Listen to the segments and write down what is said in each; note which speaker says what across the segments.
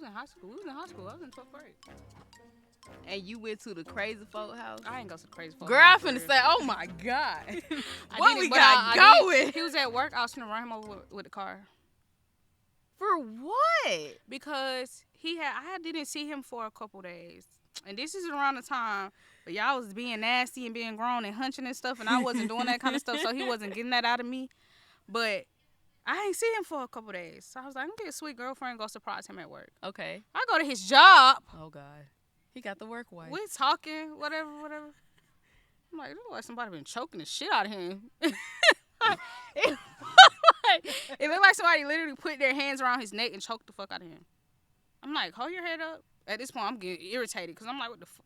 Speaker 1: in high school. We was in high school. I was in 12th grade.
Speaker 2: And you went to the crazy folk house?
Speaker 1: I ain't go to the crazy folk
Speaker 2: Girl,
Speaker 1: house.
Speaker 2: I finna say, oh my God.
Speaker 1: What
Speaker 2: we got going?
Speaker 1: He was at work. I was gonna run him over with the car.
Speaker 2: For what?
Speaker 1: Because I didn't see him for a couple days. And this is around the time but y'all was being nasty and being grown and hunching and stuff, and I wasn't doing that kind of stuff, so he wasn't getting that out of me. But I ain't see him for a couple days. So I was like, I'm gonna get a sweet girlfriend and go surprise him at work.
Speaker 2: Okay.
Speaker 1: I go to his job.
Speaker 2: Oh, God. He got the work wife.
Speaker 1: We talking, whatever. I'm like, it look like somebody been choking the shit out of him. It looked like somebody literally put their hands around his neck and choked the fuck out of him. I'm like, hold your head up. At this point, I'm getting irritated because I'm like, what the fuck?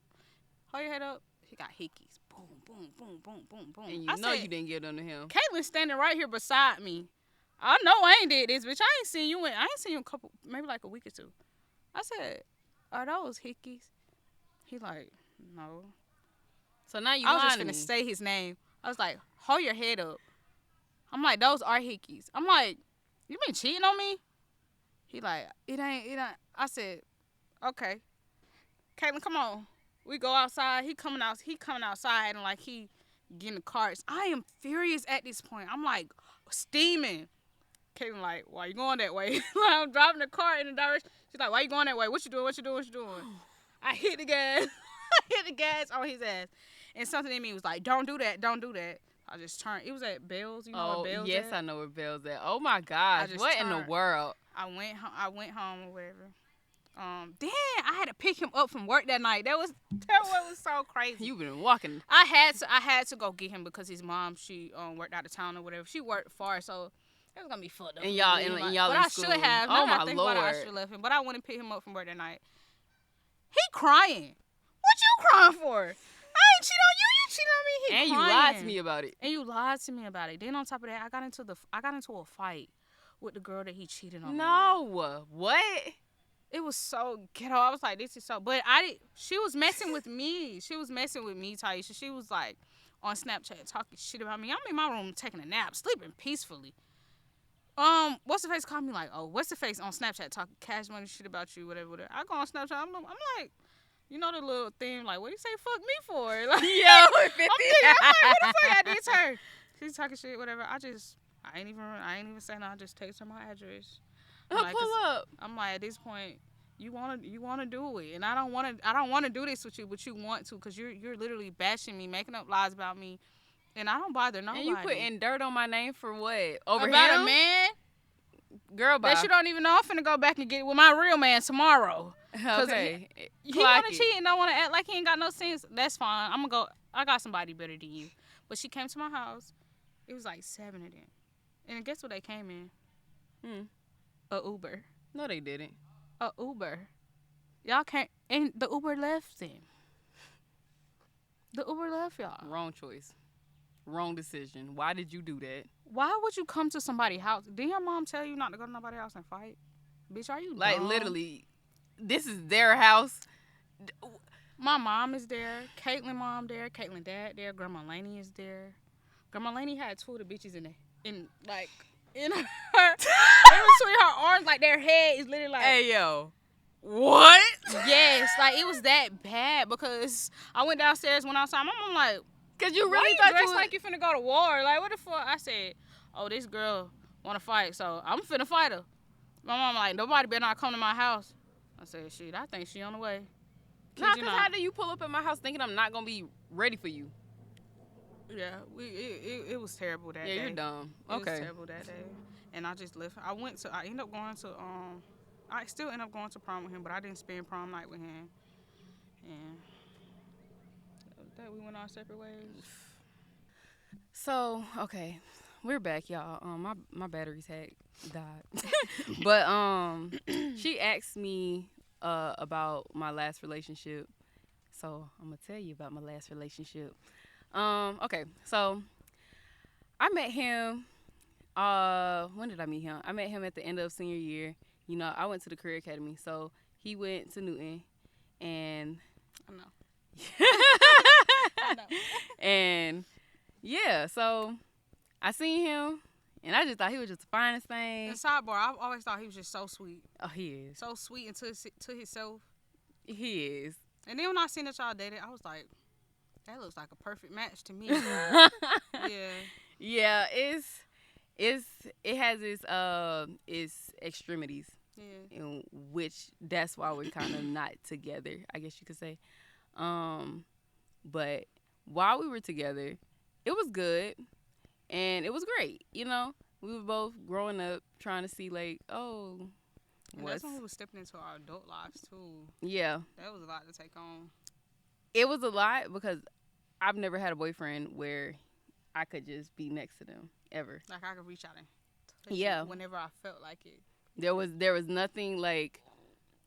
Speaker 1: Hold your head up. He got hickeys. Boom, boom, boom, boom, boom, boom.
Speaker 2: And you know you didn't give them to him.
Speaker 1: Caitlin's standing right here beside me. I know I ain't did this, bitch. I ain't seen you in a couple, maybe like a week or two. I said, are those hickeys? He like, no.
Speaker 2: So now you
Speaker 1: I was just
Speaker 2: lying
Speaker 1: gonna
Speaker 2: to me.
Speaker 1: say his name. I was like, hold your head up. I'm like, those are hickeys. I'm like, you been cheating on me? He like, it ain't. I said, okay. Caitlin, come on. We go outside. He coming outside and like he getting the carts. I am furious at this point. I'm like steaming. Caitlin like, why you going that way? I'm driving the car in the direction. She's like, why you going that way? What you doing? I hit the gas. I hit the gas on his ass. And something in me was like, don't do that. I just turned. It was at Bell's. You know where Bell's
Speaker 2: yes,
Speaker 1: at?
Speaker 2: I know where Bell's at. Oh, my gosh. What in the world?
Speaker 1: I went home or whatever. Then I had to pick him up from work that night. That was so crazy.
Speaker 2: You been walking.
Speaker 1: I had to go get him because his mom, she worked out of town or whatever. She worked far, so it was gonna be fucked up.
Speaker 2: And y'all
Speaker 1: but I should have.
Speaker 2: Oh
Speaker 1: Now
Speaker 2: my
Speaker 1: I think
Speaker 2: Lord.
Speaker 1: about it, I should left him. But I went and picked him up from work that night. He crying. What you crying for? I ain't cheat on you. You cheated on me. He
Speaker 2: And
Speaker 1: crying.
Speaker 2: you lied to me about it.
Speaker 1: Then on top of that, I got into a fight with the girl that he cheated on.
Speaker 2: No. What?
Speaker 1: It was so ghetto. I was like, this is so. But she was messing with me. Taisha. She was like on Snapchat talking shit about me. I'm in my room taking a nap, sleeping peacefully. What's the face called me like, oh, what's the face on Snapchat talking cash money shit about you, whatever. I go on Snapchat. I'm like, you know the little thing like, what do you say fuck me for? Like, I'm thinking, what the fuck I did to her? She's talking shit, whatever. I ain't even saying no. I just text her my address.
Speaker 2: Pull up.
Speaker 1: I'm like, at this point, you wanna do it, and I don't wanna do this with you, but you want to, cause you're literally bashing me, making up lies about me, and I don't bother nobody.
Speaker 2: And you putting dirt on my name for what? Over
Speaker 1: about
Speaker 2: him?
Speaker 1: a man,
Speaker 2: girl, bye.
Speaker 1: that you don't even know. I'm finna go back and get with my real man tomorrow.
Speaker 2: Okay.
Speaker 1: He wanna cheat and don't wanna act like he ain't got no sense. That's fine. I'm gonna go. I got somebody better than you. But she came to my house. It was like 7 of them, and guess what they came in? A Uber.
Speaker 2: No, they didn't.
Speaker 1: A Uber. Y'all can't. And the Uber left them. The Uber left y'all.
Speaker 2: Wrong choice. Wrong decision. Why did you do that?
Speaker 1: Why would you come to somebody's house? Did your mom tell you not to go to nobody's house and fight? Bitch, are you
Speaker 2: like
Speaker 1: dumb?
Speaker 2: Literally, this is their house.
Speaker 1: My mom is there. Caitlin mom there. Caitlin dad there. Grandma Laney is there. Grandma Laney had 2 of the bitches in her. In between her arms, like their head is literally like.
Speaker 2: Hey yo, what?
Speaker 1: Yes, like it was that bad because I went downstairs, went outside. My mom like,
Speaker 2: cause you
Speaker 1: why
Speaker 2: really
Speaker 1: you
Speaker 2: thought
Speaker 1: dressed
Speaker 2: you was...
Speaker 1: like you finna go to war? Like what the fuck? I said, oh, this girl wanna fight, so I'm finna fight her. My mom like, nobody better not come to my house. I said, shit, I think she on the way.
Speaker 2: Nah, cause how do you pull up at my house thinking I'm not gonna be ready for you?
Speaker 1: Yeah, it was terrible that day.
Speaker 2: Yeah, you're dumb.
Speaker 1: It was terrible that day. And I just left. I ended up going to, I still end up going to prom with him, but I didn't spend prom night with him. And that we went our separate ways.
Speaker 2: So, okay. We're back, y'all. My batteries had died. But, she asked me, about my last relationship. So, I'm going to tell you about my last relationship. Okay, so I met him, when did I meet him? I met him at the end of senior year. You know, I went to the career academy, so he went to Newton, and
Speaker 1: I know. I know.
Speaker 2: And yeah, so I seen him And I just thought he was just the finest thing.
Speaker 1: And sidebar, I've always thought he was just so sweet.
Speaker 2: Oh, he is.
Speaker 1: So sweet and to himself.
Speaker 2: He is.
Speaker 1: And then when I seen that y'all dated, I was like, that looks like a perfect match to me. Yeah.
Speaker 2: Yeah, it has its extremities.
Speaker 1: Yeah.
Speaker 2: In which that's why we're kind of not together, I guess you could say. But while we were together, it was good and it was great. You know, we were both growing up, trying to see like, oh,
Speaker 1: and that's when we were stepping into our adult lives too.
Speaker 2: Yeah,
Speaker 1: that was a lot to take on.
Speaker 2: It was a lot because I've never had a boyfriend where I could just be next to them ever.
Speaker 1: Like I could reach out and touch you whenever I felt like it.
Speaker 2: There was nothing like,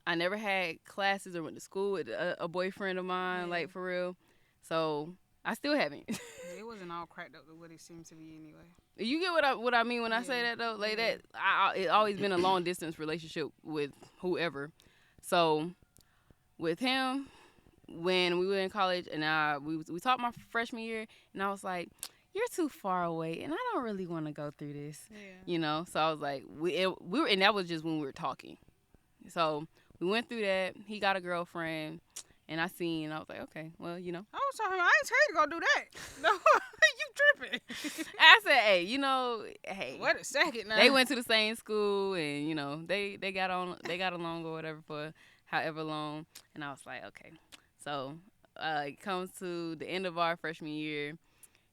Speaker 2: I never had classes or went to school with a boyfriend of mine, like for real. So I still haven't.
Speaker 1: It wasn't all cracked up to what it seemed to be anyway.
Speaker 2: You get what I mean when I say that though? Like that, it's always been a long distance relationship with whoever. So with him, when we were in college and we talked my freshman year, and I was like, you're too far away, and I don't really want to go through this. Yeah. You know, so I was like, we were, and that was just when we were talking. So we went through that. He got a girlfriend, and I was like, okay, well, you know.
Speaker 1: I was talking, I ain't tell you to go do that. No, you tripping.
Speaker 2: I said, hey.
Speaker 1: Wait a second now.
Speaker 2: They went to the same school, and you know, they got along or whatever for however long, and I was like, okay. So it comes to the end of our freshman year.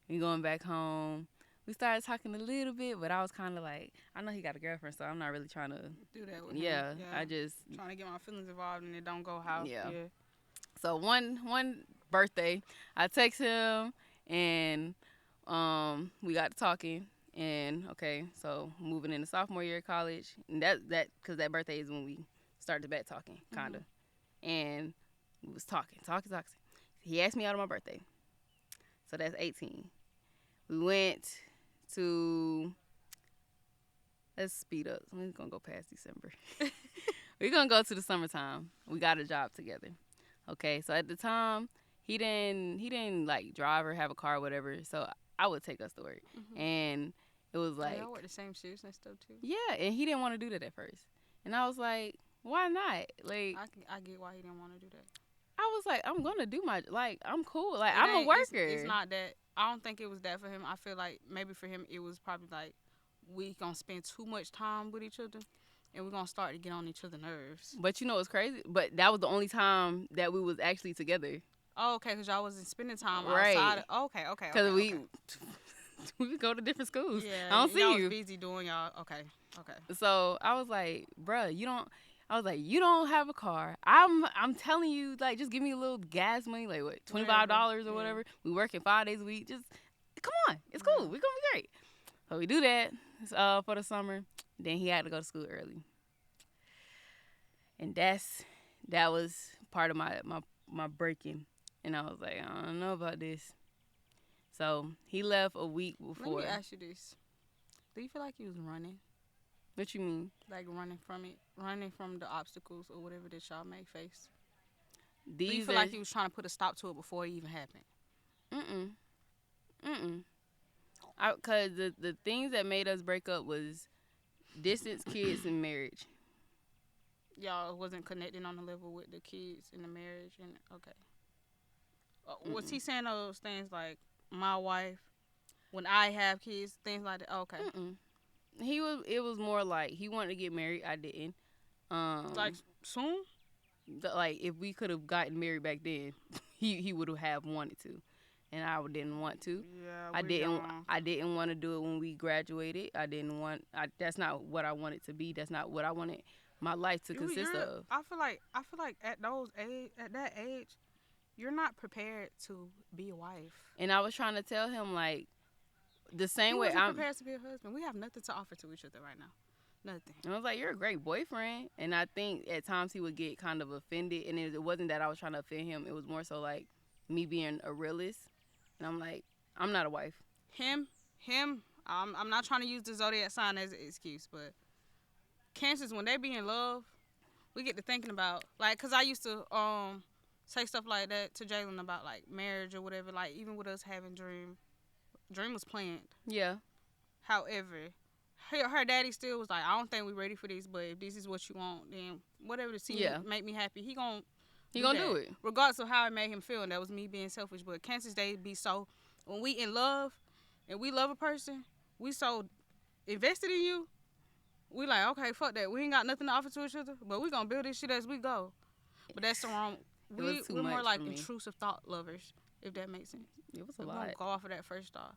Speaker 2: We going back home. We started talking a little bit, but I was kind of like, I know he got a girlfriend, so I'm not really trying to
Speaker 1: do that with
Speaker 2: him.
Speaker 1: Yeah,
Speaker 2: I just
Speaker 1: trying to get my feelings involved, and it don't go how. Yeah.
Speaker 2: So one birthday, I text him, and we got to talking, and okay, so moving into sophomore year of college, and that because that birthday is when we started back talking, kinda, and we was talking. He asked me out on my birthday, so that's 18. We went to, let's speed up. We're going to go past December. We're going to go to the summertime. We got a job together. Okay, so at the time, he didn't like drive or have a car or whatever, so I would take us to work. And it was like,
Speaker 1: y'all work the same shifts and stuff too?
Speaker 2: Yeah, and he didn't want to do that at first. And I was like, why not? Like,
Speaker 1: I get why he didn't want to do that.
Speaker 2: I was like, I'm going to do I'm cool. Like, I'm a worker.
Speaker 1: It's not that. I don't think it was that for him. I feel like maybe for him it was probably like we gonna spend too much time with each other, and we're gonna start to get on each other's nerves.
Speaker 2: But you know what's crazy? But that was the only time that we was actually together.
Speaker 1: Oh, okay, because y'all wasn't spending time outside. Okay. Because
Speaker 2: we would go to different schools.
Speaker 1: Yeah,
Speaker 2: I don't see
Speaker 1: y'all
Speaker 2: you.
Speaker 1: Was busy doing y'all. Okay.
Speaker 2: So I was like, bruh, you don't have a car. I'm telling you, like, just give me a little gas money, like what, $25 or whatever. We working 5 days a week. Just come on, it's cool. We're gonna be great. So we do that for the summer. Then he had to go to school early, and that was part of my breaking. And I was like, I don't know about this. So he left a week before.
Speaker 1: Let me ask you this: do you feel like he was running?
Speaker 2: What you mean?
Speaker 1: Like running from the obstacles or whatever that y'all may face. Do you feel like he was trying to put a stop to it before it even happened?
Speaker 2: Because the things that made us break up was distance, kids, and marriage.
Speaker 1: Y'all wasn't connecting on the level with the kids and the marriage, and okay. Was he saying those things like my wife, when I have kids, things like that? Okay.
Speaker 2: It was more like he wanted to get married. I didn't.
Speaker 1: Like soon?
Speaker 2: Like if we could have gotten married back then, he would have wanted to, and I didn't want to.
Speaker 1: Yeah,
Speaker 2: I didn't want to do it when we graduated. That's not what I wanted to be. That's not what I wanted my life to consist of.
Speaker 1: I feel like at that age, you're not prepared to be a wife.
Speaker 2: And I was trying to tell him like, the same way
Speaker 1: I'm prepared to be a husband. We have nothing to offer to each other right now. Nothing.
Speaker 2: And I was like, you're a great boyfriend. And I think at times he would get kind of offended. And it wasn't that I was trying to offend him. It was more so like me being a realist. And I'm like, I'm not a wife.
Speaker 1: Him. I'm not trying to use the zodiac sign as an excuse, but Cancers, when they be in love, we get to thinking about, like, because I used to say stuff like that to Jalen about like marriage or whatever. Like even with us having Dream was planned.
Speaker 2: Yeah.
Speaker 1: However, her daddy still was like, I don't think we're ready for this, but if this is what you want, then whatever to see make me happy, he gonna do it, regardless of how it made him feel. And that was me being selfish. But Kansas, they be so, when we in love and we love a person, we so invested in you. We like, okay, fuck that. We ain't got nothing to offer to each other, but we gonna build this shit as we go. But that's the wrong. We're more like intrusive thought lovers, if that makes sense.
Speaker 2: It was a lot.
Speaker 1: We go off of that first thought.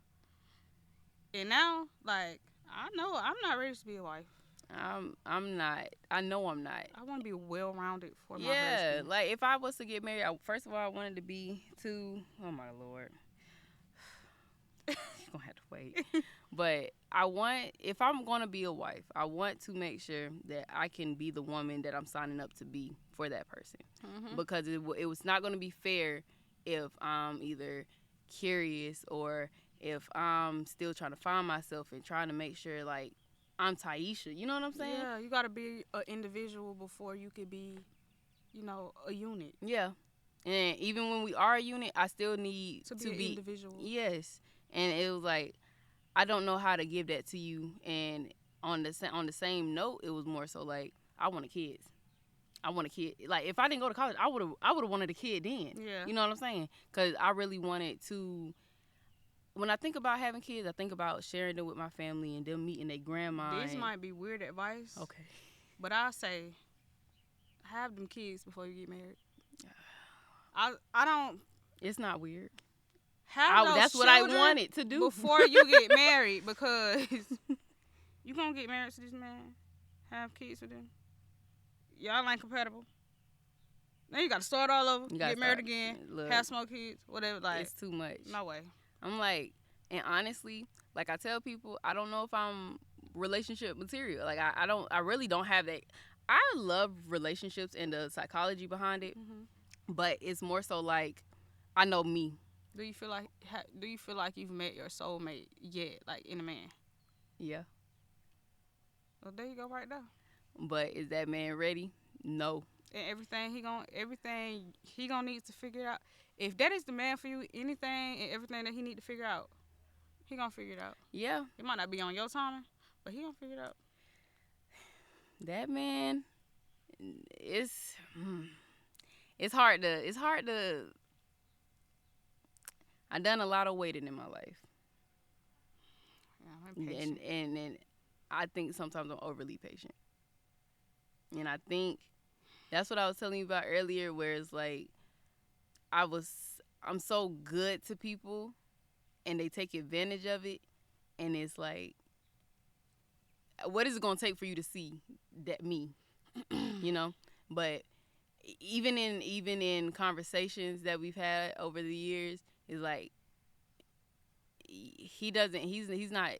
Speaker 1: And now, like, I know I'm not ready to be a wife.
Speaker 2: I'm not. I know I'm not.
Speaker 1: I want to be well-rounded for my
Speaker 2: husband. Yeah,
Speaker 1: like
Speaker 2: if I was to get married, first of all, I wanted to be two. Oh my Lord, you're gonna have to wait. But if I'm gonna be a wife, I want to make sure that I can be the woman that I'm signing up to be for that person. Mm-hmm. Because it was not gonna be fair if I'm either curious or if I'm still trying to find myself and trying to make sure like I'm Taisha. You know what I'm saying?
Speaker 1: Yeah, you gotta be an individual before you could be, a unit.
Speaker 2: Yeah, and even when we are a unit, I still need
Speaker 1: to be an individual.
Speaker 2: Yes, and it was like I don't know how to give that to you. And on the same note, it was more so like I want a kid. Like if I didn't go to college, I would have wanted a kid then.
Speaker 1: Yeah,
Speaker 2: you know what I'm saying? Because I really wanted to. When I think about having kids, I think about sharing them with my family and them meeting their grandma.
Speaker 1: This might be weird advice.
Speaker 2: Okay.
Speaker 1: But I say, have them kids before you get married. I don't.
Speaker 2: It's not weird.
Speaker 1: That's what I wanted to do before you get married, because you gonna get married to this man, have kids with him. Y'all ain't compatible. Then you gotta start all over, get married again, have small kids, whatever. Like,
Speaker 2: it's too much.
Speaker 1: No way.
Speaker 2: I'm like, and honestly, like I tell people, I don't know if I'm relationship material. Like I really don't have that. I love relationships and the psychology behind it, but it's more so like I know me.
Speaker 1: Do you feel like you've met your soulmate yet, like in a man?
Speaker 2: Yeah.
Speaker 1: Well, there you go, right there.
Speaker 2: But is that man ready? No.
Speaker 1: And everything he gonna need to figure it out. If that is the man for you, anything and everything that he need to figure out, he gonna figure it out.
Speaker 2: Yeah.
Speaker 1: It might not be on your timing, but he gonna figure it out.
Speaker 2: That man, it's hard to. I've done a lot of waiting in my life.
Speaker 1: Yeah, I'm impatient.
Speaker 2: And I think sometimes I'm overly patient. And I think that's what I was telling you about earlier, where it's like I'm so good to people and they take advantage of it, and it's like, what is it gonna take for you to see that me? But even in conversations that we've had over the years, it's like he's not.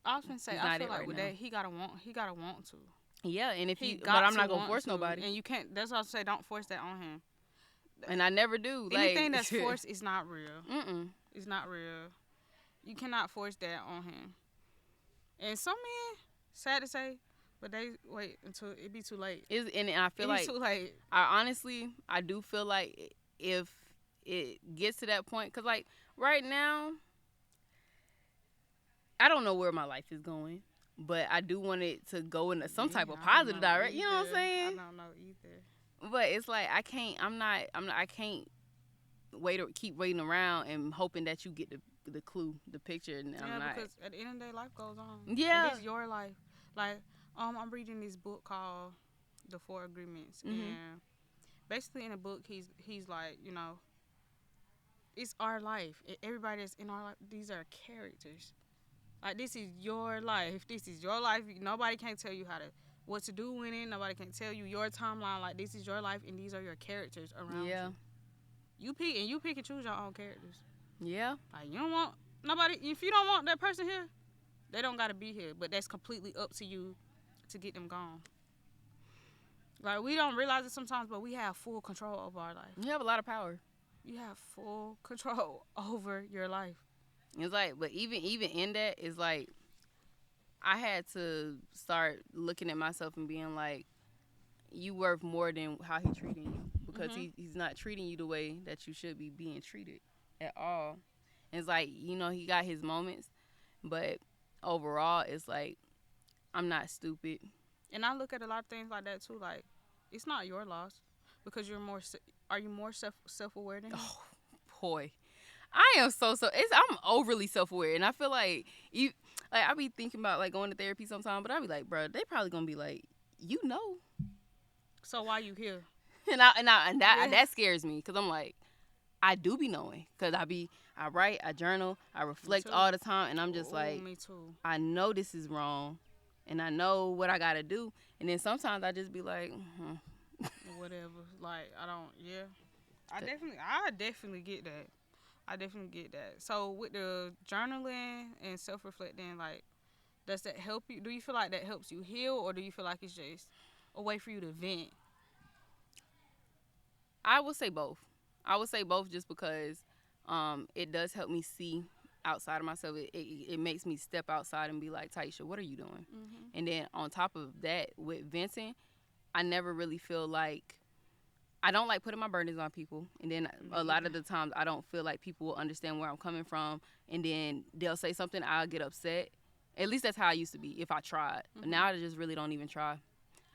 Speaker 1: I was gonna say, I feel like with that he gotta want to.
Speaker 2: Yeah, and but I'm not gonna force nobody.
Speaker 1: And you can't. That's what I say. Don't force that on him.
Speaker 2: And I never do.
Speaker 1: Anything that's forced is not real. It's not real. You cannot force that on him. And some men, sad to say, but they wait until it be too late.
Speaker 2: And I feel like
Speaker 1: too late.
Speaker 2: I do feel like if it gets to that point, because like right now, I don't know where my life is going. But I do want it to go in some type of positive direction. You know what I'm saying?
Speaker 1: I don't know either.
Speaker 2: But it's like I can't wait or keep waiting around and hoping that you get the clue, the picture. And
Speaker 1: because at the end of the day, life goes on.
Speaker 2: Yeah,
Speaker 1: and it's your life. Like I'm reading this book called The Four Agreements, and basically in the book he's like, it's our life. Everybody that's in our life, these are characters. Like, this is your life. This is your life. Nobody can tell you what to do in it. Nobody can tell you your timeline. Like, this is your life, and these are your characters around you. You pick and choose your own characters.
Speaker 2: Yeah.
Speaker 1: Like, you don't want nobody. If you don't want that person here, they don't gotta be here. But that's completely up to you to get them gone. Like, we don't realize it sometimes, but we have full control over our life.
Speaker 2: You have a lot of power.
Speaker 1: You have full control over your life.
Speaker 2: It's like, but even in that, it's like, I had to start looking at myself and being like, you worth more than how he treating you, because he's not treating you the way that you should be being treated at all. And it's like, he got his moments, but overall, it's like, I'm not stupid.
Speaker 1: And I look at a lot of things like that too. Like, it's not your loss because you're more. Are you more self aware than him?
Speaker 2: Oh boy, I am I'm overly self aware, and I feel like I be thinking about like going to therapy sometime, but I be like, bro, they probably gonna be like, you know,
Speaker 1: So why you here?
Speaker 2: and that scares me because I'm like, I do be knowing because I write, I journal, I reflect all the time, and I'm just like,
Speaker 1: me too.
Speaker 2: I know this is wrong, and I know what I gotta do, and then sometimes I just be like,
Speaker 1: Whatever. Like, I don't. Yeah. I definitely get that. I definitely get that. So with the journaling and self reflecting, like, does that help you? Do you feel like that helps you heal, or do you feel like it's just a way for you to vent?
Speaker 2: I would say both. I would say both just because it does help me see outside of myself. It makes me step outside and be like, Taisha, what are you doing?
Speaker 1: Mm-hmm.
Speaker 2: And then on top of that, with venting, I never really feel like I don't like putting my burdens on people. And then a lot of the times I don't feel like people will understand where I'm coming from. And then they'll say something, I'll get upset. At least that's how I used to be if I tried. But now I just really don't even try.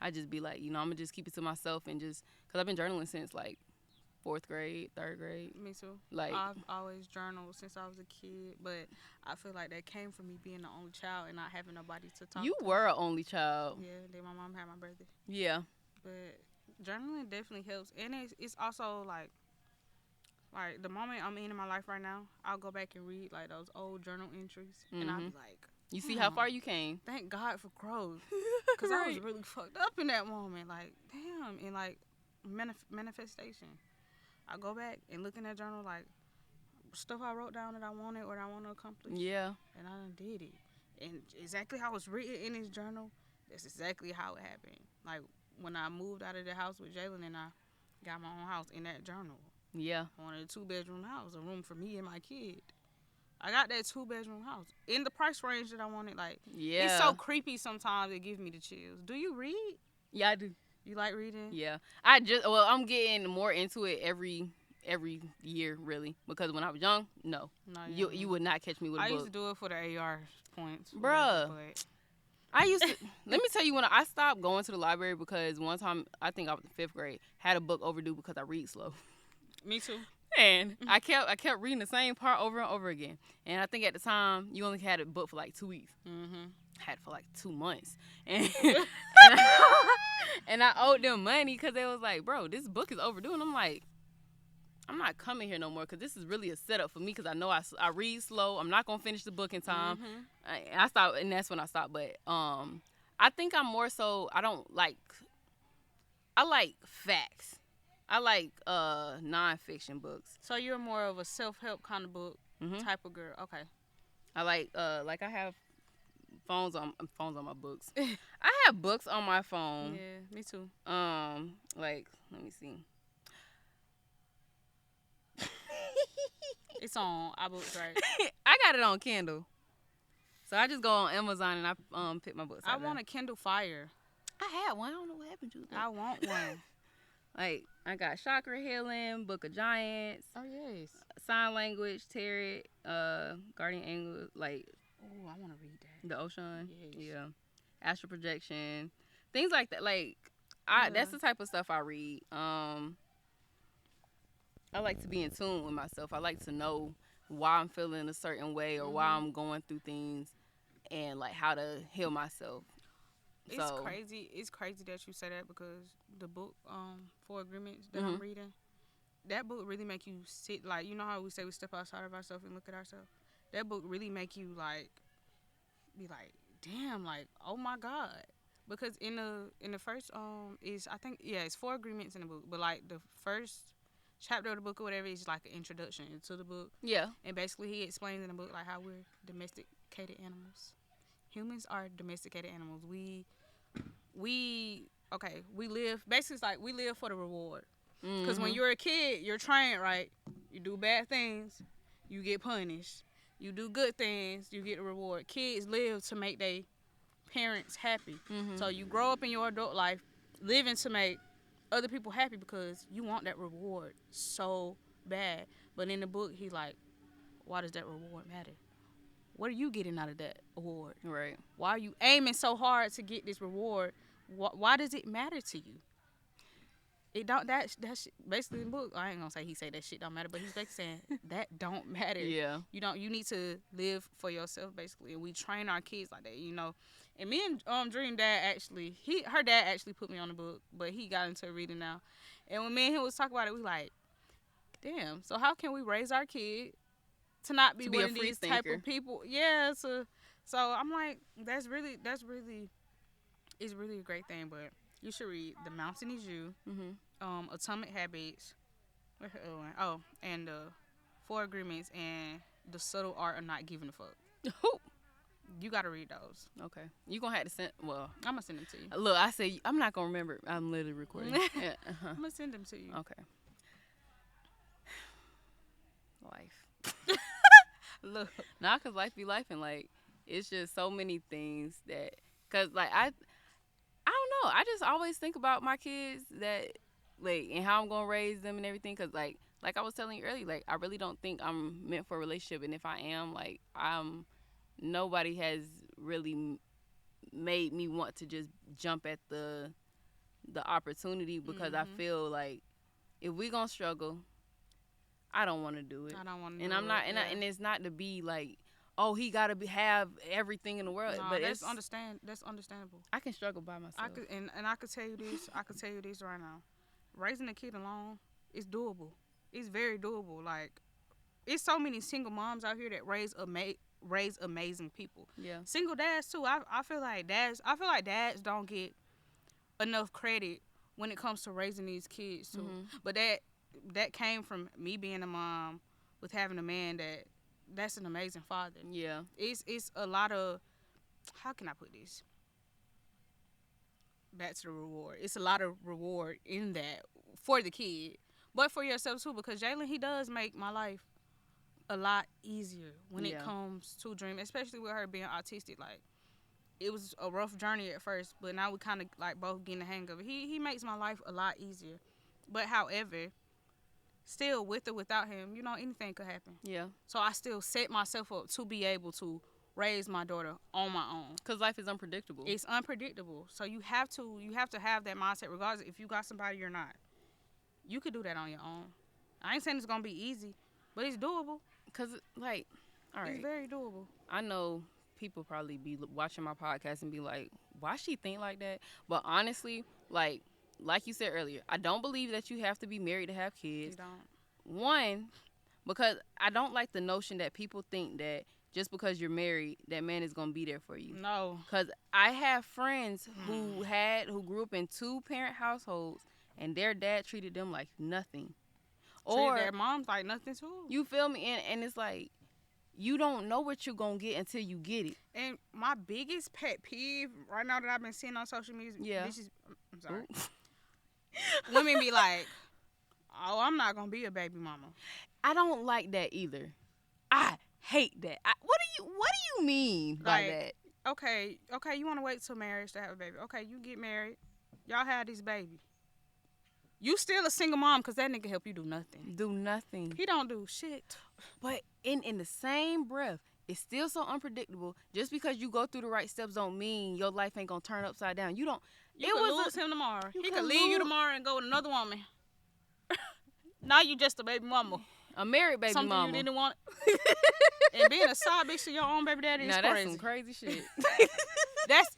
Speaker 2: I just be like, I'm going to just keep it to myself and just, because I've been journaling since like 4th grade, 3rd grade.
Speaker 1: Me too.
Speaker 2: Like,
Speaker 1: I've always journaled since I was a kid, but I feel like that came from me being the only child and not having nobody to talk
Speaker 2: you
Speaker 1: to.
Speaker 2: were an only child.
Speaker 1: Yeah, then my mom had my brother.
Speaker 2: Yeah.
Speaker 1: But journaling definitely helps, and it's also like the moment I'm in my life right now, I'll go back and read like those old journal entries, and I'll be like,
Speaker 2: you see how far you came.
Speaker 1: Thank God for growth, because I was really fucked up in that moment. Like, damn, and like manifestation. I go back and look in that journal, like stuff I wrote down that I wanted or that I want to accomplish.
Speaker 2: Yeah.
Speaker 1: And I done did it. And exactly how it's written in this journal, that's exactly how it happened. Like, when I moved out of the house with Jalen and I got my own house, in that journal,
Speaker 2: Yeah.
Speaker 1: I wanted a 2-bedroom house, a room for me and my kid. I got that 2-bedroom house in the price range that I wanted. Like,
Speaker 2: Yeah.
Speaker 1: it's so creepy sometimes, it gives me the chills. Do you read?
Speaker 2: Yeah, I do.
Speaker 1: You like reading?
Speaker 2: Yeah. I'm getting more into it every year, really, because when I was young, no. You would not catch me with a book.
Speaker 1: I used to do it for the AR points.
Speaker 2: Bruh.
Speaker 1: Whatever, but
Speaker 2: I used to, let me tell you, when I stopped going to the library because one time, I think I was in 5th grade, had a book overdue because I read slow.
Speaker 1: Me too.
Speaker 2: And I kept reading the same part over and over again. And I think at the time, you only had a book for like 2 weeks.
Speaker 1: Mm-hmm.
Speaker 2: I had it for like 2 months. And and I owed them money because they was like, bro, this book is overdue. And I'm like, I'm not coming here no more because this is really a setup for me because I know I read slow. I'm not going to finish the book in time.
Speaker 1: Mm-hmm.
Speaker 2: I stopped, and that's when I stopped. But I think I'm more so, I like facts. I like nonfiction books.
Speaker 1: So you're more of a self-help kind of book type of girl. Okay.
Speaker 2: I like I have phones on my books. I have books on my phone.
Speaker 1: Yeah, me too.
Speaker 2: Like, let me see.
Speaker 1: It's on iBooks, right?
Speaker 2: I got it on Kindle. So I just go on Amazon and I pick my books.
Speaker 1: I want a Kindle Fire.
Speaker 2: I had one. I don't know what happened to it.
Speaker 1: I want one.
Speaker 2: Like, I got Chakra Healing, Book of Giants.
Speaker 1: Oh, yes.
Speaker 2: Sign Language, Tarot, Guardian Angel, like.
Speaker 1: Oh, I want to read that.
Speaker 2: The Ocean.
Speaker 1: Yes.
Speaker 2: Yeah. Astral Projection. Things like that. Like, that's the type of stuff I read. I like to be in tune with myself. I like to know why I'm feeling a certain way or why I'm going through things and, like, how to heal myself.
Speaker 1: It's crazy. It's crazy that you say that because the book, 4 Agreements that I'm reading, that book really make you sit, like, you know how we say we step outside of ourselves and look at ourselves? That book really make you, like, be like, damn, like, oh my God. Because in the first, it's 4 agreements in the book, but, like, the first chapter of the book or whatever is like an introduction to the book.
Speaker 2: Yeah. And
Speaker 1: basically he explains in the book, like, how we're domesticated animals. Humans are domesticated animals. We live, basically it's like we live for the reward. Because when you're a kid, you're trained, right? You do bad things, you get punished. You do good things, you get a reward. Kids live to make their parents happy. So you grow up in your adult life living to make other people happy because you want that reward so bad. But in the book, he's like, why does that reward matter? what are you getting out of that award?
Speaker 2: Right.
Speaker 1: Why are you aiming so hard to get this reward? Why does it matter to you? It don't that's basically the book. I ain't gonna say he say that shit don't matter, but he's basically saying that don't matter.
Speaker 2: Yeah.
Speaker 1: You need to live for yourself basically, and we train our kids like that, you know. And me and Dream dad actually her dad actually put me on the book, but he got into reading now. And when me and him was talking about it, we like, damn. So how can we raise our kid to not be
Speaker 2: To be
Speaker 1: one
Speaker 2: a
Speaker 1: of
Speaker 2: free
Speaker 1: these type
Speaker 2: thinker.
Speaker 1: of people? Yeah. So I'm like, it's really a great thing, but you should read The Mountain Is You, Atomic Habits, where's the other one? Oh, and the Four Agreements and The Subtle Art of Not Giving a Fuck. You gotta read those.
Speaker 2: Okay. You gonna have to send. Well,
Speaker 1: I'm gonna send them to you.
Speaker 2: look, I say I'm not gonna remember. I'm literally recording. Yeah,
Speaker 1: I'm gonna send them to you.
Speaker 2: Okay. Life.
Speaker 1: Look,
Speaker 2: Not cause life be life, and like it's just so many things that. Cause like I don't know. I just always think about my kids that like and how I'm gonna raise them and everything. Cause like I was telling you earlier, like I really don't think I'm meant for a relationship, and if I am, like nobody has really made me want to just jump at the opportunity because I feel like if we gonna struggle, I don't want to do it.
Speaker 1: I don't want to.
Speaker 2: And I'm not, and it's not to be like, oh, he gotta have everything in the world.
Speaker 1: No,
Speaker 2: but
Speaker 1: that's understandable.
Speaker 2: I can struggle by myself.
Speaker 1: I could tell you this. I could tell you this right now. Raising a kid alone is doable. It's very doable. Like, it's so many single moms out here that raise amazing people.
Speaker 2: Yeah.
Speaker 1: Single dads too. I feel like dads don't get enough credit when it comes to raising these kids too. But that came from me being a mom with having a man that's an amazing father.
Speaker 2: Yeah.
Speaker 1: It's a lot of, how can I put this? Back to the reward. It's a lot of reward in that for the kid, but for yourself too, because Jalen, he does make my life a lot easier when it comes to Dream, especially with her being autistic. Like, it was a rough journey at first, but now we kind of like both getting the hang of it. He makes my life a lot easier. But however, still with or without him, you know, anything could happen.
Speaker 2: Yeah.
Speaker 1: So I still set myself up to be able to raise my daughter on my own.
Speaker 2: Cause life is unpredictable.
Speaker 1: It's unpredictable. So you have to have that mindset, regardless if you got somebody or not. You could do that on your own. I ain't saying it's gonna be easy, but it's doable.
Speaker 2: Cause like, all right,
Speaker 1: it's very doable.
Speaker 2: I know people probably be watching my podcast and be like, why she think like that? But honestly, like you said earlier, I don't believe that you have to be married to have kids.
Speaker 1: You don't.
Speaker 2: One, because I don't like the notion that people think that just because you're married, that man is gonna be there for you.
Speaker 1: No.
Speaker 2: Because I have friends who grew up in 2-parent households, and their dad treated them like nothing.
Speaker 1: Treated their moms like nothing too.
Speaker 2: You feel me? And it's like, you don't know what you're gonna get until you get it.
Speaker 1: And my biggest pet peeve right now that I've been seeing on social media, I'm sorry. Women be like, oh, I'm not gonna be a baby mama.
Speaker 2: I don't like that either. I hate that. What do you mean by that?
Speaker 1: Okay, you want to wait till marriage to have a baby. Okay, you get married. Y'all have this baby. You still a single mom because that nigga help you do nothing.
Speaker 2: Do nothing.
Speaker 1: He don't do shit.
Speaker 2: But in the same breath, it's still so unpredictable. Just because you go through the right steps don't mean your life ain't gonna turn upside down. You don't.
Speaker 1: You could lose him tomorrow. He could leave you tomorrow and go with another woman. Now you just a baby mama.
Speaker 2: A married baby
Speaker 1: Something
Speaker 2: mama.
Speaker 1: You didn't want. And being a side bitch to your own baby daddy is crazy.
Speaker 2: That's some crazy shit.
Speaker 1: That's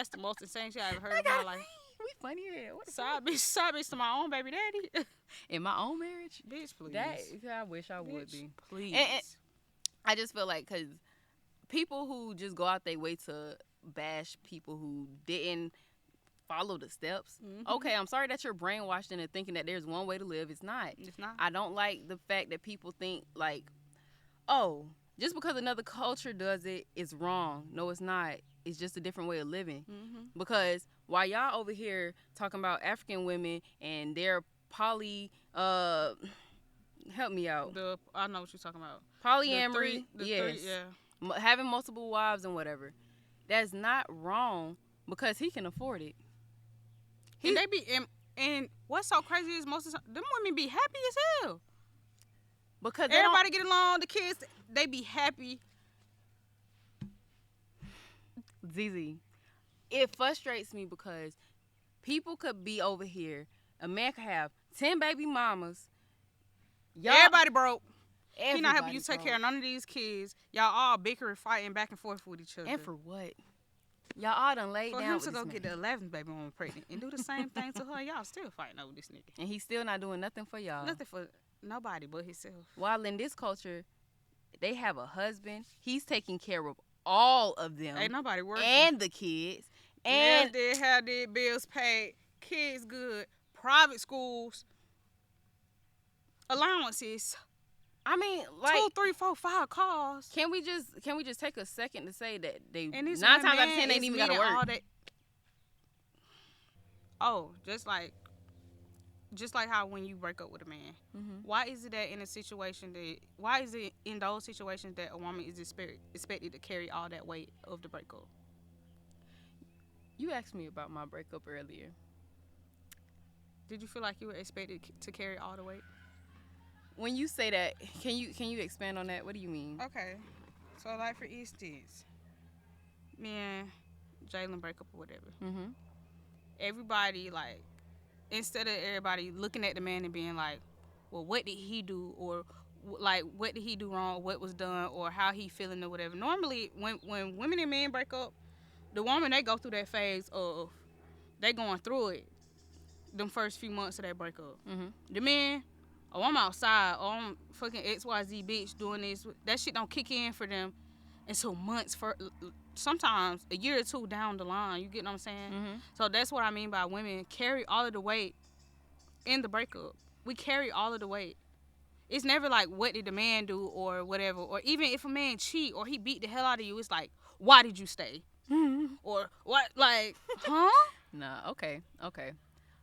Speaker 1: the most insane shit I ever heard in my life.
Speaker 2: We funny here.
Speaker 1: Side bitch to my own baby daddy.
Speaker 2: In my own marriage?
Speaker 1: Bitch, please.
Speaker 2: I wish I would be.
Speaker 1: Please.
Speaker 2: And I just feel like, because people who just go out their way to bash people who didn't follow the steps. Mm-hmm. Okay, I'm sorry that you're brainwashed into thinking that there's one way to live. It's not.
Speaker 1: It's not.
Speaker 2: I don't like the fact that people think like, oh, just because another culture does it, it's wrong. No, it's not. It's just a different way of living. Mm-hmm. Because while y'all over here talking about African women and their help me out.
Speaker 1: I know what you're talking about.
Speaker 2: Polyamory,
Speaker 1: yes.
Speaker 2: Having multiple wives and whatever. That's not wrong because he can afford it.
Speaker 1: And what's so crazy is most of the time, them women be happy as hell.
Speaker 2: Because
Speaker 1: everybody get along, the kids, they be happy.
Speaker 2: ZZ, it frustrates me because people could be over here. A man could have 10 baby mamas.
Speaker 1: Everybody broke. He not helping
Speaker 2: Everybody
Speaker 1: you take
Speaker 2: broke.
Speaker 1: care of none of these kids. Y'all all bickering, fighting back and forth with each other.
Speaker 2: And for what? Y'all all done laid
Speaker 1: For
Speaker 2: down
Speaker 1: him
Speaker 2: with
Speaker 1: to
Speaker 2: this
Speaker 1: go
Speaker 2: man.
Speaker 1: get the 11th baby mama pregnant and do the same thing to her, y'all still fighting over this nigga.
Speaker 2: And he's still not doing nothing for y'all.
Speaker 1: Nothing for nobody but himself.
Speaker 2: While in this culture, they have a husband. He's taking care of all of them.
Speaker 1: Ain't nobody working.
Speaker 2: And the kids.
Speaker 1: And they have their bills paid, kids good, private schools, allowances.
Speaker 2: I mean, like
Speaker 1: 2, 3, 4, 5 cars.
Speaker 2: Can we just take a second to say that they
Speaker 1: And
Speaker 2: 9
Speaker 1: this
Speaker 2: times out of
Speaker 1: man
Speaker 2: 10 they ain't
Speaker 1: is
Speaker 2: even gotta
Speaker 1: meeting
Speaker 2: work.
Speaker 1: all that. Oh, just like how when you break up with a man, why is it that in a situation why is it in those situations that a woman is expected to carry all that weight of the breakup?
Speaker 2: You asked me about my breakup earlier.
Speaker 1: Did you feel like you were expected to carry all the weight?
Speaker 2: When you say that, can you expand on that? What do you mean?
Speaker 1: Okay, so like for instance, me and Jalen break up or whatever. Everybody, like, instead of everybody looking at the man and being like, well, what did he do, or like what did he do wrong, what was done, or how he feeling or whatever. Normally when women and men break up, the woman, they go through that phase of they going through it them first few months of that breakup. The men, oh, I'm outside, oh, I'm fucking XYZ bitch doing this, that shit don't kick in for them until months, for sometimes a year or two down the line. You get what I'm saying? So that's what I mean by women carry all of the weight in the breakup. We carry all of the weight. It's never like, what did the man do or whatever, or even if a man cheat or he beat the hell out of you, it's like, why did you stay? Or what, like, huh?
Speaker 2: Nah, okay.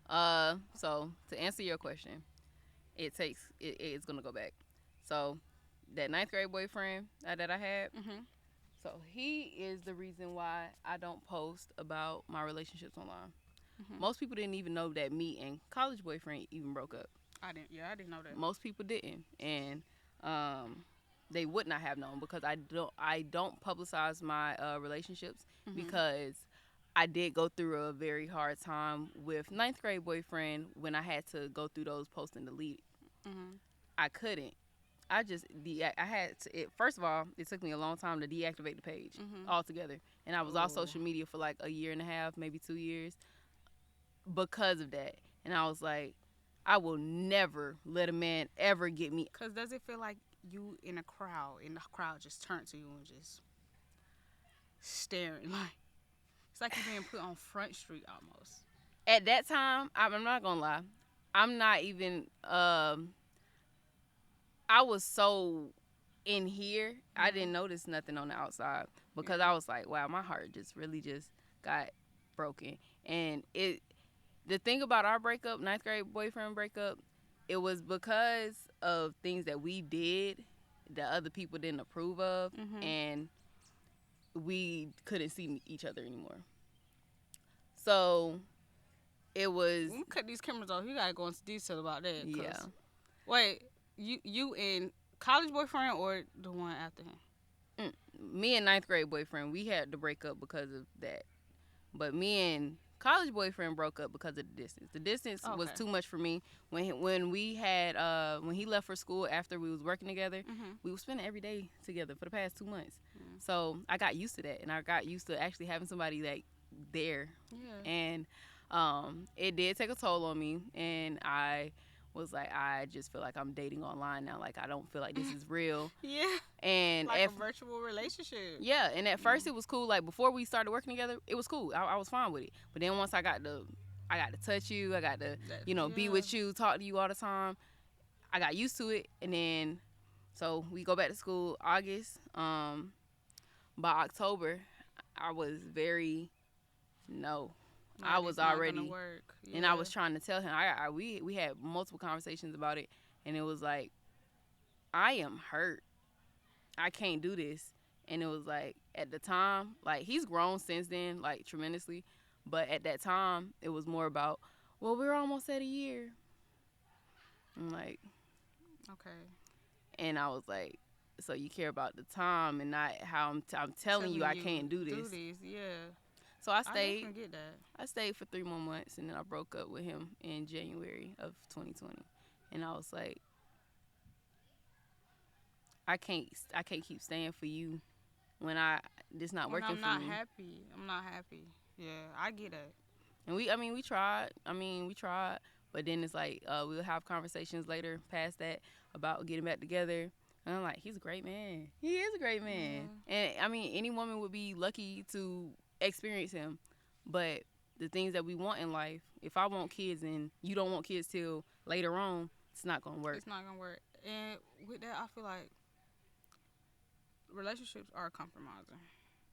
Speaker 2: So to answer your question, it's gonna go back. So that 9th grade boyfriend that I had, so he is the reason why I don't post about my relationships online. Most people didn't even know that me and college boyfriend even broke up.
Speaker 1: I didn't know that.
Speaker 2: Most people didn't, and they would not have known because I don't publicize my relationships because I did go through a very hard time with 9th grade boyfriend when I had to go through those post and delete. I couldn't. I had to. First of all, it took me a long time to deactivate the page altogether, and I was off social media for like a year and a half, maybe 2 years, because of that. And I was like, I will never let a man ever get me.
Speaker 1: Cause does it feel like you in a crowd and the crowd just turned to you and just staring, like it's like you're being put on Front Street almost?
Speaker 2: At that time, I'm not gonna lie, I'm not even. I was so in here, I didn't notice nothing on the outside because I was like, wow, my heart just really just got broken. And the thing about our breakup, 9th grade boyfriend breakup, it was because of things that we did that other people didn't approve of, and we couldn't see each other anymore. So it was.
Speaker 1: When we cut these cameras off, you gotta go into detail about that.
Speaker 2: Yeah.
Speaker 1: Wait, you and college boyfriend or the one after him?
Speaker 2: Me and 9th grade boyfriend, we had to break up because of that. But me and college boyfriend broke up because of the distance. The distance was too much for me. When he left for school after we was working together, we were spending every day together for the past 2 months. So I got used to that, and I got used to actually having somebody like there.
Speaker 1: Yeah.
Speaker 2: And it did take a toll on me, and I was like, I just feel like I'm dating online now. Like, I don't feel like this is real.
Speaker 1: Yeah.
Speaker 2: And
Speaker 1: like a virtual relationship.
Speaker 2: Yeah, and at first it was cool. Like, before we started working together, it was cool. I was fine with it. But then once I got to touch you, I got to, be with you, talk to you all the time, I got used to it. And then, so we go back to school August. By October, I was very, I was already, and I was trying to tell him. We had multiple conversations about it, and it was like, I am hurt. I can't do this. And it was like, at the time, like, he's grown since then, like, tremendously. But at that time, it was more about, well, we're almost at a year. I'm like,
Speaker 1: okay.
Speaker 2: And I was like, So you care about the time and not how I'm telling you I can't do this.
Speaker 1: Yeah.
Speaker 2: So I
Speaker 1: I
Speaker 2: stayed.
Speaker 1: definitely get that.
Speaker 2: I stayed for 3 more months, and then I broke up with him in January of 2020. And I was like, I can't keep staying for you when this not
Speaker 1: When
Speaker 2: working
Speaker 1: I'm
Speaker 2: for
Speaker 1: not
Speaker 2: me.
Speaker 1: happy, I'm not happy. Yeah, I get that.
Speaker 2: And we tried. We tried, but then it's like we'll have conversations later past that about getting back together. And I'm like, he's a great man. He is a great man. And any woman would be lucky to experience him. But the things that we want in life, if I want kids and you don't want kids till later on, it's not gonna work.
Speaker 1: It's not gonna work. And with that, I feel like relationships are compromising.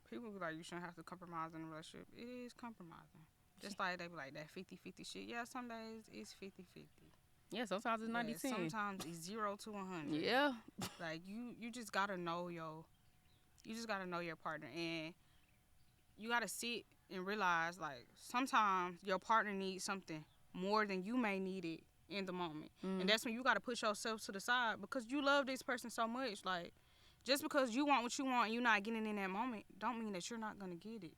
Speaker 1: People be like, you shouldn't have to compromise in a relationship. It is compromising. Just like they be like that 50-50 shit. Yeah, some days it's 50-50.
Speaker 2: Yeah, sometimes it's 90-10.
Speaker 1: Sometimes it's 0 to 100.
Speaker 2: Yeah.
Speaker 1: Like you just gotta know your partner, and you gotta sit and realize like sometimes your partner needs something more than you may need it in the moment. And that's when you gotta push yourself to the side because you love this person so much. Like just because you want what you want and you're not getting in that moment don't mean that you're not gonna get it.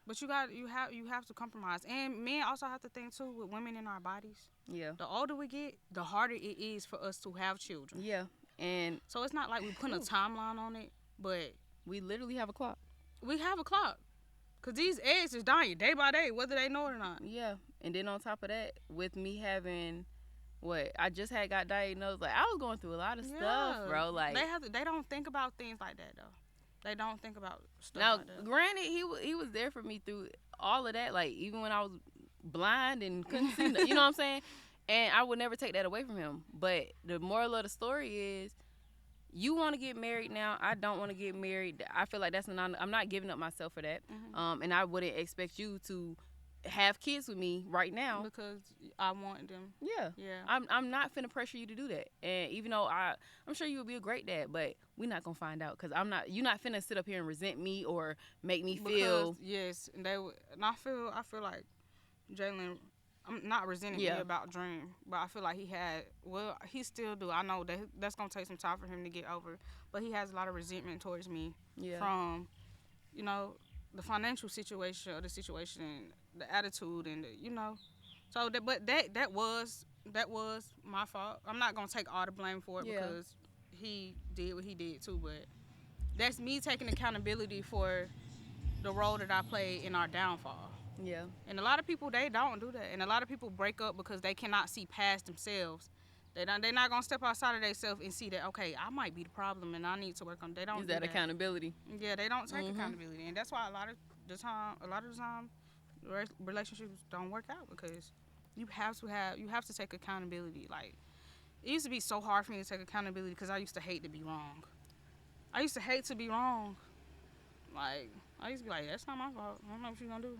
Speaker 1: But you have to compromise. And men also have to think too with women in our bodies.
Speaker 2: Yeah.
Speaker 1: The older we get, the harder it is for us to have children.
Speaker 2: Yeah. And
Speaker 1: so it's not like we put a timeline on it, but
Speaker 2: we literally have a clock.
Speaker 1: We have a clock. Cause these eggs is dying day by day, whether they know it or not.
Speaker 2: Yeah. And then on top of that, with me having I just had got diagnosed, like I was going through a lot of stuff, bro. Like
Speaker 1: they don't think about things like that though. They don't think about stuff
Speaker 2: now,
Speaker 1: like that.
Speaker 2: Granted, he was there for me through all of that. Like even when I was blind and couldn't see, you know what I'm saying? And I would never take that away from him. But the moral of the story is, you want to get married now. I don't want to get married. I feel like I'm not giving up myself for that. And I wouldn't expect you to have kids with me right now
Speaker 1: because I want them.
Speaker 2: Yeah. I'm not finna pressure you to do that. And even though I'm sure you would be a great dad, but we're not gonna find out because you're not finna sit up here and resent me or make me feel.
Speaker 1: Yes, and I feel like Jalen. I'm not resenting me about Dream, but I feel like he still do. I know that's gonna take some time for him to get over, but he has a lot of resentment towards me from, the financial situation or the situation, the attitude, and so that was my fault. I'm not gonna take all the blame for it because he did what he did too, but that's me taking accountability for the role that I played in our downfall.
Speaker 2: Yeah.
Speaker 1: And a lot of people, they don't do that. And a lot of people break up because they cannot see past themselves. They're not going to step outside of themselves and see that, okay, I might be the problem and I need to work on it. They don't do that.
Speaker 2: Accountability.
Speaker 1: Yeah, they don't take accountability. And that's why a lot of the time, relationships don't work out because you have to take accountability. Like, it used to be so hard for me to take accountability because I used to hate to be wrong. Like, I used to be like, that's not my fault. I don't know what you're going to do.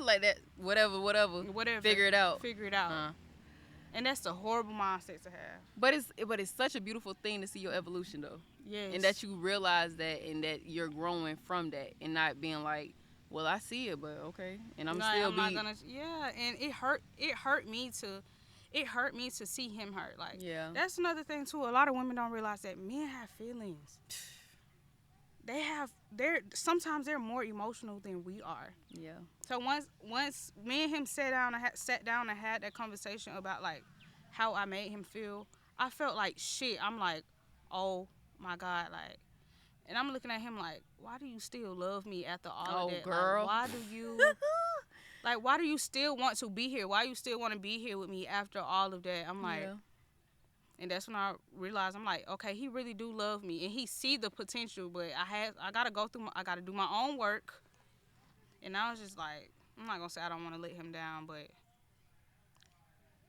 Speaker 2: Like that, whatever. Figure it out.
Speaker 1: And that's a horrible mindset to have.
Speaker 2: But it's such a beautiful thing to see your evolution though.
Speaker 1: Yes.
Speaker 2: And that you realize that and that you're growing from that and not being like, well, I see it, but okay. And I'm not gonna.
Speaker 1: Yeah, and it hurt me to see him hurt. Like, that's another thing too. A lot of women don't realize that men have feelings. Sometimes they're more emotional than we are.
Speaker 2: Yeah.
Speaker 1: So once me and him sat down and had that conversation about like how I made him feel, I felt like shit. I'm like, oh my God, like, and I'm looking at him like, why do you still love me after all of that?
Speaker 2: Girl.
Speaker 1: Like, why do you still want to be here? Why you still want to be here with me after all of that? I'm like. And that's when I realized, I'm like, okay, he really do love me, and he see the potential, but I gotta do my own work. And I was just like, I'm not gonna say I don't want to let him down,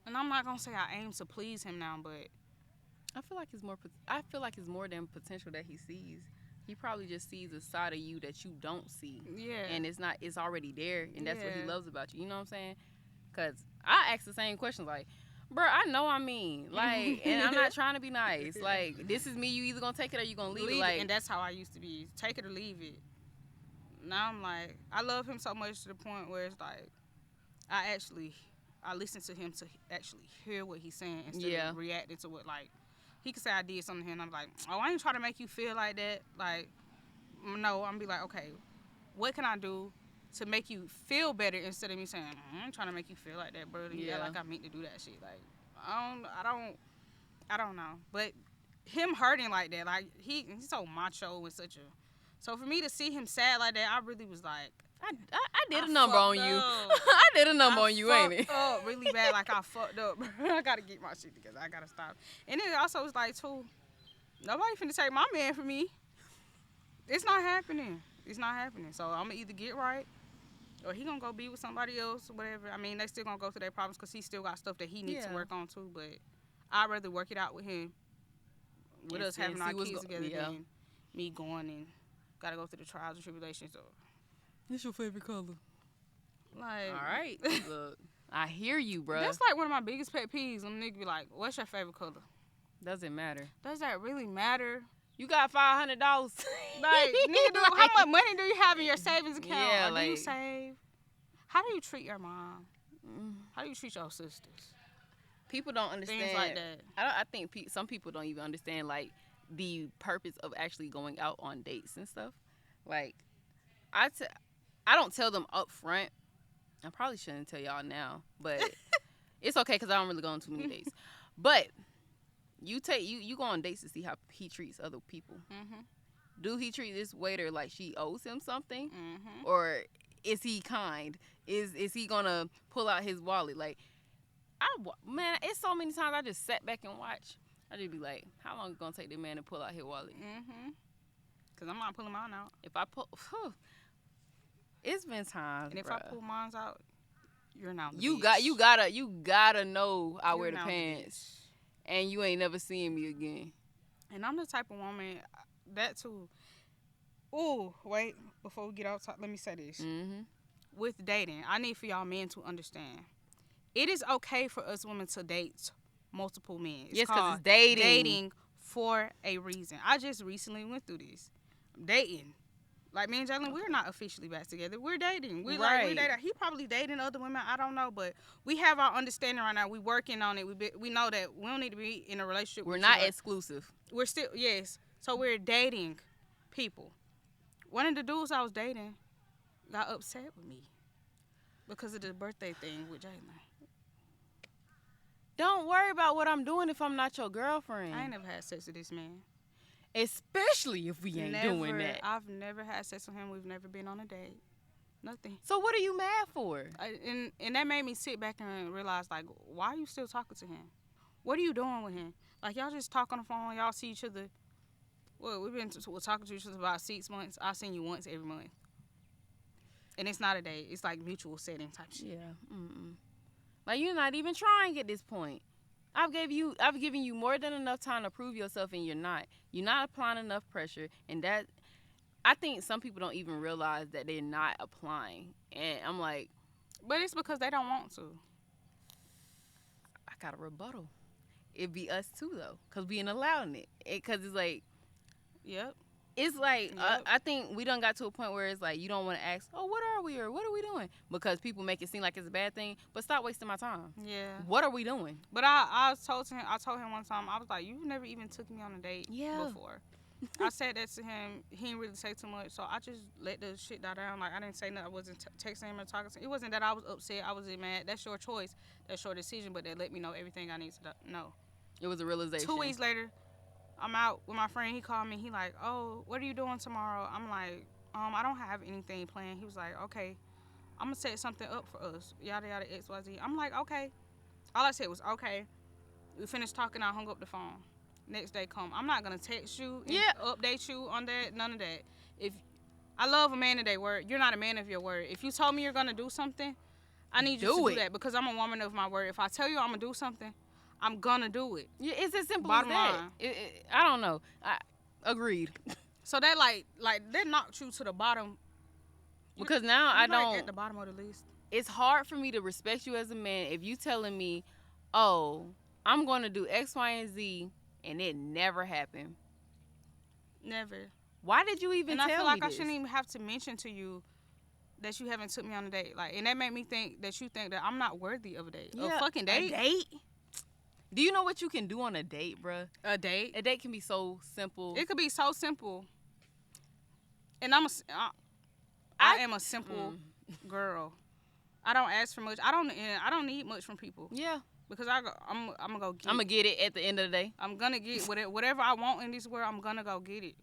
Speaker 1: and I'm not gonna say I aim to please him now, but
Speaker 2: I feel like it's more than potential that he sees. He probably just sees a side of you that you don't see.
Speaker 1: Yeah.
Speaker 2: And it's already there, and that's what he loves about you. You know what I'm saying? Because I ask the same questions like, bro, I know I mean. Like, and I'm not trying to be nice. Like, this is me. You either going to take it or you going to leave it. Like,
Speaker 1: and that's how I used to be. Take it or leave it. Now I'm like, I love him so much to the point where it's like, I listen to him to actually hear what he's saying instead of reacting to what, like, he could say I did something to him, and I'm like, oh, I ain't trying to make you feel like that. Like, no, I'm be like, okay, what can I do to make you feel better instead of me saying, I ain't trying to make you feel like that, bro. Yeah, like I meant to do that shit. Like, I don't know. But him hurting like that, like he's so macho and such a. So for me to see him sad like that, I really was like,
Speaker 2: I did a number on you. I did a number on you, ain't it?
Speaker 1: Up really bad, like I fucked up. I gotta get my shit together. I gotta stop. And it also was like too, nobody finna take my man from me. It's not happening. It's not happening. So I'm gonna either get right, or he gonna go be with somebody else or whatever. I mean, they still gonna go through their problems because he still got stuff that he needs to work on too. But I'd rather work it out with him, with us having our kids together, than me going and gotta go through the trials and tribulations. So,
Speaker 2: what's your favorite color?
Speaker 1: Like,
Speaker 2: all right, look, I hear you, bro.
Speaker 1: That's like one of my biggest pet peeves. Them niggas be like, "What's your favorite color?"
Speaker 2: Doesn't matter.
Speaker 1: Does that really matter?
Speaker 2: You got $500.
Speaker 1: Like, nigga, how much money do you have in your savings account?
Speaker 2: Yeah,
Speaker 1: or
Speaker 2: like,
Speaker 1: do you save? How do you treat your mom? How do you treat your sisters?
Speaker 2: People don't understand.
Speaker 1: Things like that.
Speaker 2: I think some people don't even understand, like, the purpose of actually going out on dates and stuff. Like, I don't tell them up front. I probably shouldn't tell y'all now, but it's okay because I don't really go on too many dates. But you go on dates to see how he treats other people. Mm-hmm. Do he treat this waiter like she owes him something, or is he kind? Is he gonna pull out his wallet? Like, man, it's so many times I just sat back and watch. I just be like, how long is it gonna take the man to pull out his wallet?
Speaker 1: Cause I'm not pulling mine out.
Speaker 2: If I pull, it's been times.
Speaker 1: And if
Speaker 2: bruh.
Speaker 1: I pull mine out, you're now.
Speaker 2: You gotta know I wear the pants, and you ain't never seeing me again.
Speaker 1: And I'm the type of woman that too. Ooh, wait, before we get off top, let me say this. With dating, I need for y'all men to understand. It is okay for us women to date multiple men.
Speaker 2: Yes, because it's dating.
Speaker 1: Dating for a reason. I just recently went through this. Dating. Like, me and Jalen, we're not officially back together. We're dating. We're dating. He probably dating other women. I don't know. But we have our understanding right now. We're working on it. We know that we don't need to be in a relationship
Speaker 2: We're
Speaker 1: with
Speaker 2: not exclusive.
Speaker 1: We're still, yes. So we're dating people. One of the dudes I was dating got upset with me because of the birthday thing with Jalen.
Speaker 2: Don't worry about what I'm doing if I'm not your girlfriend.
Speaker 1: I ain't never had sex with this man.
Speaker 2: Especially if we ain't doing that.
Speaker 1: I've never had sex with him. We've never been on a date. Nothing.
Speaker 2: So what are you mad for?
Speaker 1: And that made me sit back and realize, like, why are you still talking to him? What are you doing with him? Like, y'all just talk on the phone. Y'all see each other. Well, we've been talking to each other about 6 months. I've seen you once every month. And it's not a date. It's like mutual setting type shit.
Speaker 2: Yeah. Like, you're not even trying at this point. I've given you more than enough time to prove yourself, and you're not. You're not applying enough pressure, and that, I think some people don't even realize that they're not applying. And I'm like,
Speaker 1: but it's because they don't want to.
Speaker 2: I got a rebuttal. It'd be us too, though, because we ain't allowing it. Because it's like,
Speaker 1: yep.
Speaker 2: It's like, I think we done got to a point where it's like, you don't want to ask, oh, what are we, or what are we doing? Because people make it seem like it's a bad thing, but stop wasting my time.
Speaker 1: Yeah.
Speaker 2: What are we doing?
Speaker 1: But I told him one time, I was like, you never even took me on a date before. I said that to him. He didn't really say too much, so I just let the shit die down. Like, I didn't say nothing. I wasn't texting him or talking to him. It wasn't that I was upset. I wasn't mad. That's your choice. That's your decision, but that let me know everything I need to know.
Speaker 2: It was a realization.
Speaker 1: 2 weeks later, I'm out with my friend. He called me. He like, oh, what are you doing tomorrow? I'm like, I don't have anything planned. He was like, okay, I'm going to set something up for us. Yada, yada, XYZ. I'm like, okay. All I said was, okay. We finished talking. I hung up the phone. Next day come. I'm not going to text you and update you on that. None of that. If I love a man of their word. You're not a man of your word. If you told me you're going to do something, I need you to do that because I'm a woman of my word. If I tell you I'm going to do something, I'm gonna do it.
Speaker 2: Yeah, it's as simple
Speaker 1: Bottom
Speaker 2: as that.
Speaker 1: line.
Speaker 2: I don't know. Agreed.
Speaker 1: So that like that knocked you to the bottom.
Speaker 2: Because now I don't.
Speaker 1: At the bottom of the list.
Speaker 2: It's hard for me to respect you as a man if you telling me, oh, I'm gonna do X, Y, and Z, and it never happened.
Speaker 1: Never.
Speaker 2: Why did you even tell me
Speaker 1: And I feel like
Speaker 2: this?
Speaker 1: I shouldn't even have to mention to you that you haven't took me on a date. Like, and that made me think that you think that I'm not worthy of a date. A fucking date.
Speaker 2: A date? Do you know what you can do on a date, bruh?
Speaker 1: A date?
Speaker 2: A date can be so simple.
Speaker 1: It could be so simple. And I am a simple girl. I don't ask for much. I don't need much from people.
Speaker 2: Yeah.
Speaker 1: Because I'm gonna go get it.
Speaker 2: I'm gonna get it at the end of the day.
Speaker 1: I'm gonna get whatever I want in this world. I'm gonna go get it.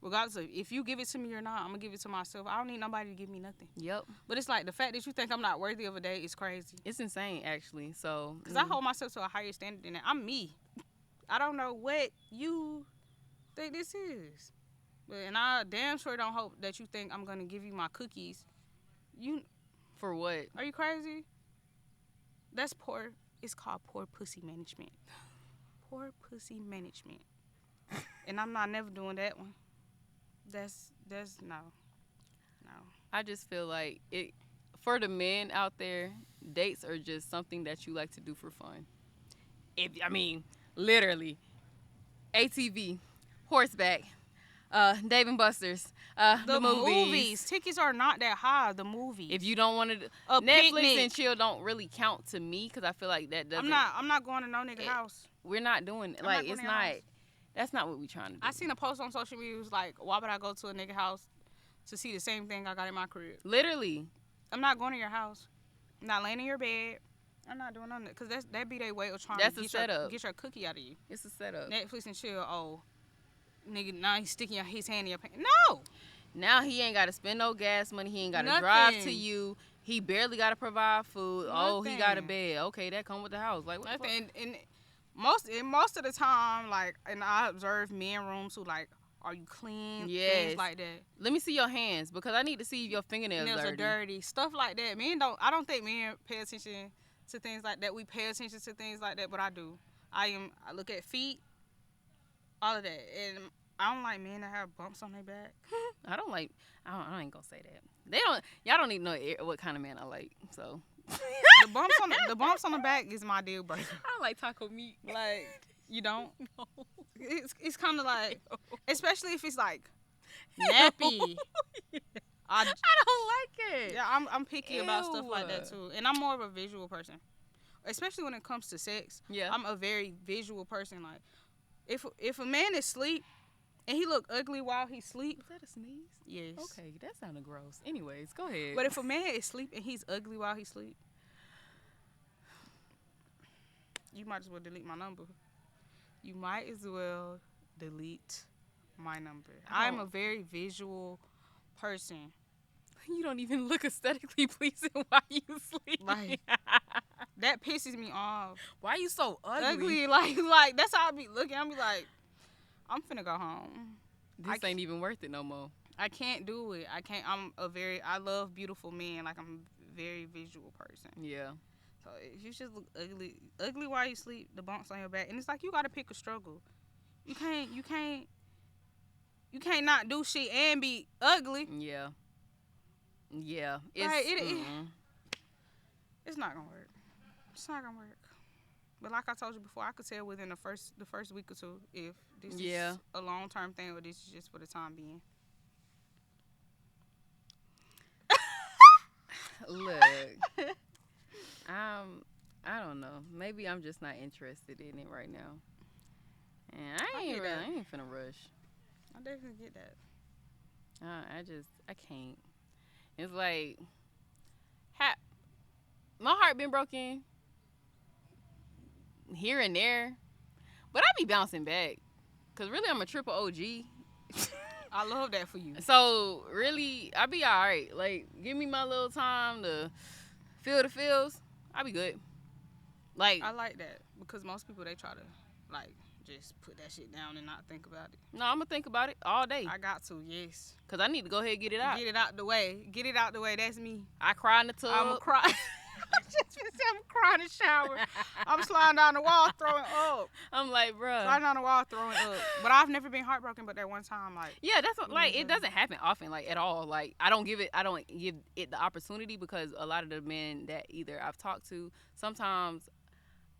Speaker 1: Regardless of if you give it to me or not, I'm gonna give it to myself. I don't need nobody to give me nothing.
Speaker 2: Yep.
Speaker 1: But it's like the fact that you think I'm not worthy of a date is crazy.
Speaker 2: It's insane, actually. So.
Speaker 1: Because I hold myself to a higher standard than that. I'm me. I don't know what you think this is. And I damn sure don't hope that you think I'm gonna give you my cookies.
Speaker 2: For what?
Speaker 1: Are you crazy? That's poor. It's called poor pussy management. Poor pussy management. And I'm not never doing that one. That's no.
Speaker 2: I just feel like it for the men out there, dates are just something that you like to do for fun. Literally, ATV, horseback, Dave and Buster's, the movies.
Speaker 1: Tickets are not that high. The movies.
Speaker 2: If you don't want to, Netflix and chill don't really count to me because I feel like that doesn't.
Speaker 1: I'm not going to no nigga house.
Speaker 2: We're not doing like it's not. That's not what we're trying to do.
Speaker 1: I seen a post on social media. It was like, why would I go to a nigga house to see the same thing I got in my crib?
Speaker 2: Literally.
Speaker 1: I'm not going to your house. I'm not laying in your bed. I'm not doing nothing. Because that be their way of trying to get your cookie out of you.
Speaker 2: It's a setup.
Speaker 1: Netflix and chill. Oh, nigga, now he's sticking his hand in your pants. No.
Speaker 2: Now he ain't got to spend no gas money. He ain't got to drive to you. He barely got to provide food. Nothing. Oh, he got a bed. Okay, that come with the house. Like, what
Speaker 1: nothing. And most of the time, like, and I observe men rooms who, like, are you clean?
Speaker 2: Yes.
Speaker 1: Things like that.
Speaker 2: Let me see your hands because I need to see if your fingernails
Speaker 1: are dirty. Stuff like that. I don't think men pay attention to things like that. We pay attention to things like that, but I do. I look at feet, all of that. And I don't like men that have bumps on their back.
Speaker 2: I ain't gonna say that. Y'all don't need to know what kind of man I like, so.
Speaker 1: The bumps on the back is my deal breaker.
Speaker 2: I don't like taco meat.
Speaker 1: Like, you don't?
Speaker 2: No.
Speaker 1: It's kind of like, especially if it's like nappy.
Speaker 2: Yeah. I don't like it.
Speaker 1: Yeah, I'm picky about stuff like that too, and I'm more of a visual person, especially when it comes to sex.
Speaker 2: Yeah,
Speaker 1: I'm a very visual person. Like, if a man is asleep and he look ugly while he sleep.
Speaker 2: Was that a sneeze?
Speaker 1: Yes.
Speaker 2: Okay, that sounded gross. Anyways, go ahead.
Speaker 1: But if a man is asleep and he's ugly while he sleep, you might as well delete my number. You might as well delete my number. I'm a very visual person.
Speaker 2: You don't even look aesthetically pleasing while you sleep.
Speaker 1: Like, that pisses me off.
Speaker 2: Why are you so ugly?
Speaker 1: Like that's how I be looking. I be like, I'm finna go home.
Speaker 2: This ain't even worth it no more.
Speaker 1: I can't do it. I can't. I love beautiful men. Like, I'm a very visual person.
Speaker 2: Yeah.
Speaker 1: So if you just look ugly while you sleep, the bumps on your back, and it's like you gotta pick a struggle. You can't not do shit and be ugly.
Speaker 2: Yeah. Yeah.
Speaker 1: It's not gonna work. It's not gonna work. But like I told you before, I could tell within the first week or two if this is a long-term thing or this is just for the time being.
Speaker 2: Look. I don't know. Maybe I'm just not interested in it right now. And I ain't finna rush.
Speaker 1: I definitely get that.
Speaker 2: I can't. It's like, my heart been broken here and there, but I be bouncing back. Cause really I'm a triple OG.
Speaker 1: I love that for you.
Speaker 2: So really, I be all right. Like, give me my little time to feel the feels. I be good. Like,
Speaker 1: I like that because most people, they try to like just put that shit down and not think about it.
Speaker 2: No, I'm gonna think about it all day.
Speaker 1: I got to, yes.
Speaker 2: Cause I need to go ahead and get it out.
Speaker 1: Get it out the way. Get it out the way. That's me.
Speaker 2: I cry in the tub.
Speaker 1: I'm cry. I'm crying in the shower. I'm sliding down the wall, throwing up.
Speaker 2: I'm like, bruh.
Speaker 1: Sliding down the wall, throwing up. But I've never been heartbroken, but that one time, like.
Speaker 2: Yeah, that's what, like, it doesn't happen often, like, at all. Like, I don't give it the opportunity because a lot of the men that either I've talked to, sometimes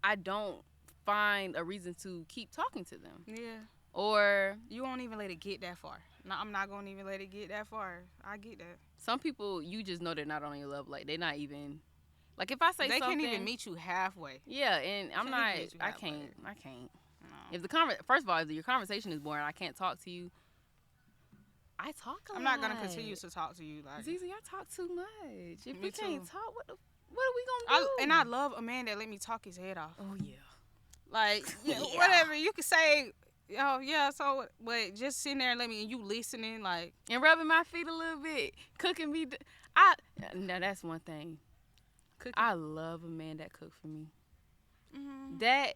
Speaker 2: I don't find a reason to keep talking to them.
Speaker 1: Yeah.
Speaker 2: Or.
Speaker 1: You won't even let it get that far. No, I'm not going to even let it get that far. I get that.
Speaker 2: Some people, you just know they're not on your level. Like, they're not even. Like if I say
Speaker 1: they
Speaker 2: something,
Speaker 1: can't even meet you halfway.
Speaker 2: Yeah, and I'm
Speaker 1: Can't
Speaker 2: not.
Speaker 1: even meet you
Speaker 2: I
Speaker 1: halfway.
Speaker 2: can't.
Speaker 1: No.
Speaker 2: If the first of all, if your conversation is boring, I can't talk to you. I talk a lot.
Speaker 1: I'm not gonna continue to talk to you. Like,
Speaker 2: Zizi, I talk too much. If
Speaker 1: Me
Speaker 2: we can't
Speaker 1: too.
Speaker 2: talk, what are we gonna do?
Speaker 1: and I love a man that let me talk his head off.
Speaker 2: Oh yeah.
Speaker 1: Like,
Speaker 2: Yeah.
Speaker 1: whatever you can say. Oh yeah, so but just sitting there and and you listening, like,
Speaker 2: And rubbing my feet a little bit, cooking me. Now that's one thing.
Speaker 1: cooking.
Speaker 2: I love a man that cook for me.
Speaker 1: Mm-hmm.
Speaker 2: That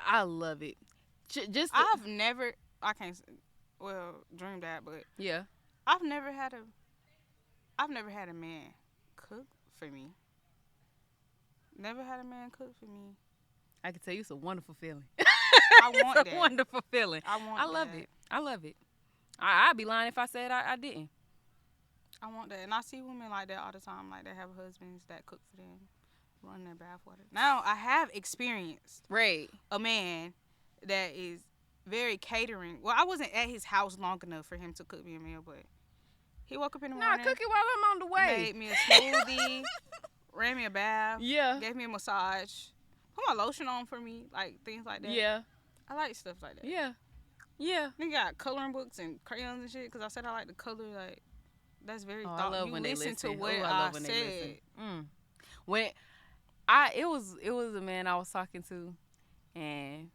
Speaker 2: I love it. Just
Speaker 1: I've never. I can't. Well, dream that, but
Speaker 2: yeah.
Speaker 1: I've never had a man cook for me. Never had a man cook for me.
Speaker 2: I can tell you it's a wonderful feeling.
Speaker 1: I want
Speaker 2: It's a
Speaker 1: that.
Speaker 2: wonderful feeling.
Speaker 1: I
Speaker 2: love
Speaker 1: that.
Speaker 2: it. I love it. I'd be lying if I said I didn't.
Speaker 1: I want that, and I see women like that all the time. Like, they have husbands that cook for them, run their bathwater. Now I have experienced
Speaker 2: Right.
Speaker 1: a man that is very catering. Well, I wasn't at his house long enough for him to cook me a meal, but he woke up in the morning,
Speaker 2: cook it while I'm on the way.
Speaker 1: made me a smoothie, ran me a bath,
Speaker 2: Yeah.
Speaker 1: gave me a massage, put my lotion on for me, like things like that.
Speaker 2: Yeah.
Speaker 1: I like stuff like that.
Speaker 2: Yeah. Yeah.
Speaker 1: Nigga got coloring books and crayons and shit because I said I like to color. Like, that's very
Speaker 2: I
Speaker 1: thoughtful.
Speaker 2: love
Speaker 1: You
Speaker 2: when they
Speaker 1: listen to
Speaker 2: listen.
Speaker 1: what
Speaker 2: I
Speaker 1: I
Speaker 2: love when
Speaker 1: said.
Speaker 2: they listen. When it was a man I was talking to, and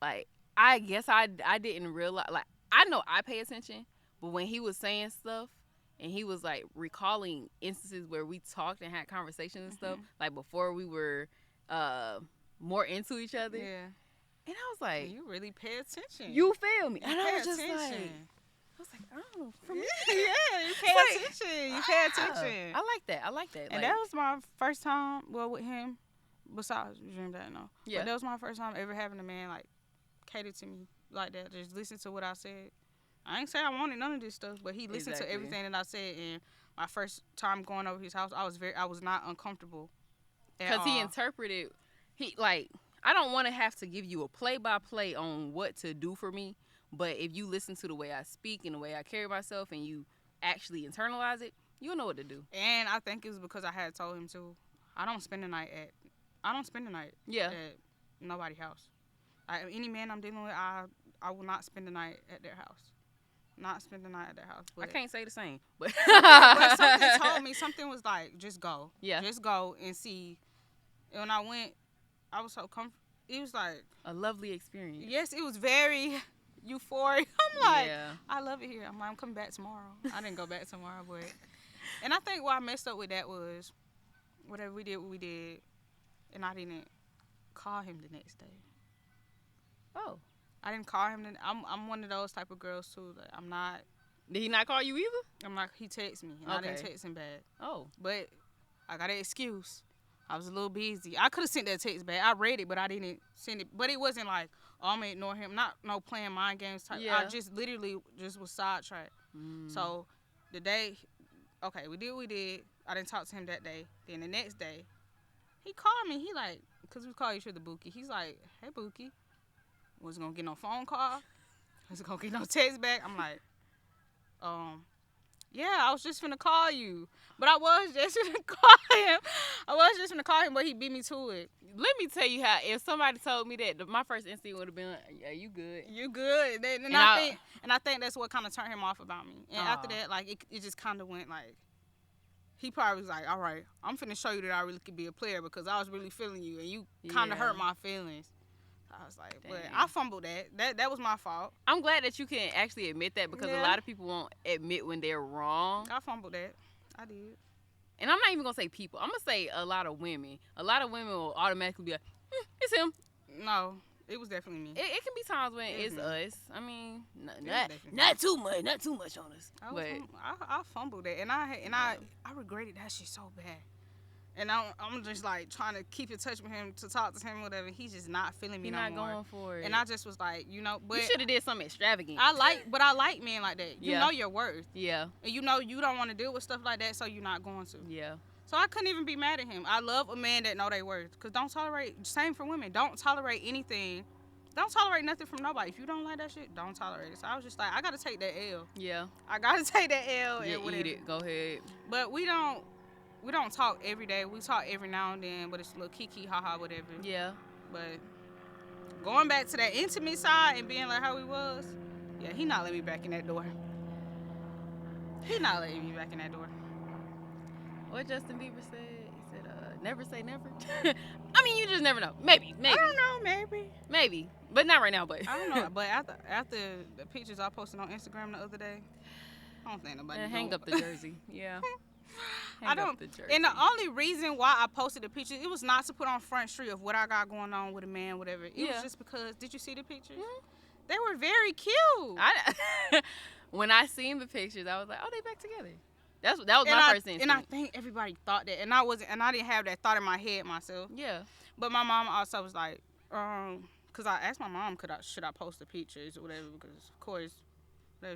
Speaker 2: like I guess I didn't realize, like, I know I pay attention, but when he was saying stuff and he was like recalling instances where we talked and had conversations and stuff, like before we were more into each other,
Speaker 1: Yeah.
Speaker 2: and I was like,
Speaker 1: You really pay attention.
Speaker 2: you feel me?
Speaker 1: You
Speaker 2: And I
Speaker 1: pay
Speaker 2: was just
Speaker 1: attention.
Speaker 2: like, I was like, oh, for me.
Speaker 1: Yeah, you pay
Speaker 2: Like,
Speaker 1: attention. You pay attention.
Speaker 2: I like that.
Speaker 1: And
Speaker 2: Like,
Speaker 1: that was my first time, well, with him, besides Dream That, no.
Speaker 2: Yeah.
Speaker 1: But that was my first time ever having a man, like, cater to me like that. Just listen to what I said. I ain't say I wanted none of this stuff, but he listened to everything that I said. And my first time going over his house, I was not uncomfortable at all.
Speaker 2: because he interpreted, I don't want to have to give you a play-by-play on what to do for me, but if you listen to the way I speak and the way I carry myself and you actually internalize it, you'll know what to do.
Speaker 1: And I think it was because I had told him to. I don't spend the night
Speaker 2: Yeah.
Speaker 1: at nobody's house. Like, any man I'm dealing with, I will not spend the night at their house. Not spend the night at their house. But,
Speaker 2: I can't say the same. But,
Speaker 1: but something told me, something was like, just go.
Speaker 2: Yeah.
Speaker 1: Just go and see. And when I went, I was so comfortable. It was like
Speaker 2: a lovely experience.
Speaker 1: Yes, it was very euphoric. I'm like,
Speaker 2: Yeah.
Speaker 1: I love it here. I'm coming back tomorrow. I didn't go back tomorrow, but. And I think why I messed up with that was, whatever we did, and I didn't call him the next day.
Speaker 2: Oh.
Speaker 1: I didn't call him. I'm one of those type of girls too. Like, I'm not.
Speaker 2: Did he not call you either?
Speaker 1: I'm like, he texted me, and I didn't text him back.
Speaker 2: Oh.
Speaker 1: But I got an excuse. I was a little busy. I could have sent that text back. I read it, but I didn't send it. But it wasn't like, oh, I'm gonna ignore him. Not no playing mind games type.
Speaker 2: Yeah.
Speaker 1: I just literally just was sidetracked. So the day, okay, we did what we did. I didn't talk to him that day. Then the next day, he called me. He like, cause we call each other Bookie. He's like, hey Bookie, wasn't gonna get no phone call. Wasn't gonna get no text back. I'm like, yeah, I was just finna call you. But I was just finna call him. But he beat me to it.
Speaker 2: Let me tell you how, if somebody told me that, my first instinct would have been, yeah, you good.
Speaker 1: You good. And I think that's what kind of turned him off about me. And after that, like, it just kind of went like, he probably was like, all right, I'm finna show you that I really could be a player because I was really feeling you and you kind of hurt my feelings. I was like, but I fumbled that. That was my fault.
Speaker 2: I'm glad that you can actually admit that because a lot of people won't admit when they're wrong.
Speaker 1: I fumbled that. I did.
Speaker 2: And I'm not even going to say people. I'm going to say a lot of women. A lot of women will automatically be like, it's him.
Speaker 1: No, it was definitely me.
Speaker 2: It can be times when it's us. I mean,
Speaker 1: not
Speaker 2: too much. Not too much on us.
Speaker 1: I fumbled that. And I regretted that shit so bad. And I'm just like trying to keep in touch with him to talk to him or whatever. He's just not feeling me no more.
Speaker 2: He's not going for it.
Speaker 1: And I just was like, but
Speaker 2: you should have did something extravagant.
Speaker 1: I like men like that. You know your worth.
Speaker 2: Yeah.
Speaker 1: And you know you don't want to deal with stuff like that, so you're not going to.
Speaker 2: Yeah.
Speaker 1: So I couldn't even be mad at him. I love a man that know their worth. Cause don't tolerate. Same for women. Don't tolerate anything. Don't tolerate nothing from nobody. If you don't like that shit, don't tolerate it. So I was just like, I gotta take that L.
Speaker 2: Yeah.
Speaker 1: I gotta take that L
Speaker 2: Yeah,
Speaker 1: and whatever.
Speaker 2: eat it. Go ahead.
Speaker 1: But we we don't talk every day. We talk every now and then, but it's a little kiki, haha, whatever.
Speaker 2: Yeah.
Speaker 1: But going back to that intimate side and being like how he was, yeah, he not letting me back in that door. He not letting me back in that door.
Speaker 2: What Justin Bieber said? He said, never say never. I mean, you just never know. Maybe.
Speaker 1: I don't know,
Speaker 2: Maybe. But not right now, but.
Speaker 1: I don't know. But after the pictures I posted on Instagram the other day, I don't think nobody
Speaker 2: hang up the jersey. Yeah.
Speaker 1: I don't. And the only reason why I posted the pictures, it was not to put on Front Street of what I got going on with a man, whatever. It was just because. Did you see the pictures? Mm-hmm. They were very cute.
Speaker 2: When I seen the pictures, I was like, oh, they back together. That was my first instinct.
Speaker 1: And I think everybody thought that, and I didn't have that thought in my head myself.
Speaker 2: Yeah.
Speaker 1: But my mom also was like, because I asked my mom, should I post the pictures or whatever? Because of course,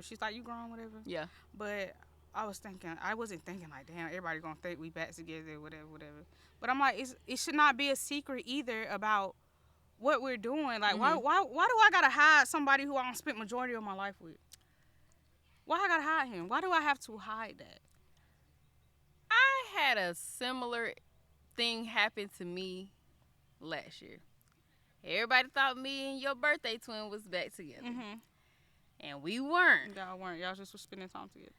Speaker 1: she's like, you grown, whatever.
Speaker 2: Yeah.
Speaker 1: But I wasn't thinking like, damn, everybody gonna think we back together, whatever. But I'm like, it should not be a secret either about what we're doing. Like, why do I gotta hide somebody who I don't spend majority of my life with? Why I gotta hide him? Why do I have to hide that?
Speaker 2: I had a similar thing happen to me last year. Everybody thought me and your birthday twin was back together. Mm-hmm. And we weren't.
Speaker 1: Y'all weren't. Y'all just was spending time together.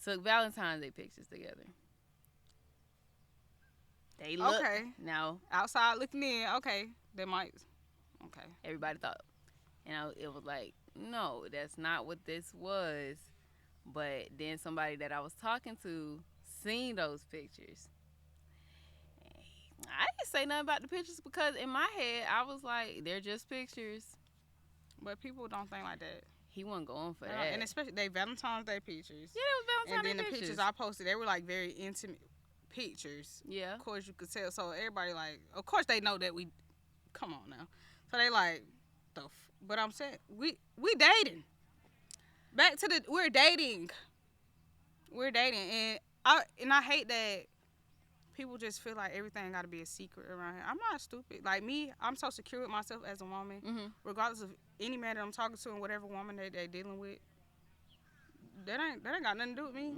Speaker 2: Took Valentine's Day pictures together. They look. Okay. Now.
Speaker 1: Outside looking in. Okay. They might. Okay.
Speaker 2: Everybody thought. And it was like, no, that's not what this was. But then somebody that I was talking to seen those pictures. I didn't say nothing about the pictures because in my head, I was like, they're just pictures.
Speaker 1: But people don't think like that.
Speaker 2: He wasn't going for that.
Speaker 1: And especially they Valentine's Day pictures.
Speaker 2: Yeah, it was Valentine's Day pictures.
Speaker 1: And then the pictures I posted, they were like very intimate pictures.
Speaker 2: Yeah.
Speaker 1: Of course, you could tell. So everybody like, of course they know that we, come on now. So they like, but I'm saying, we dating. Back to we're dating. We're dating. And I hate that people just feel like everything got to be a secret around here. I'm not stupid. Like me, I'm so secure with myself as a woman, regardless of any man that I'm talking to and whatever woman that they're dealing with. That ain't got nothing to do with me.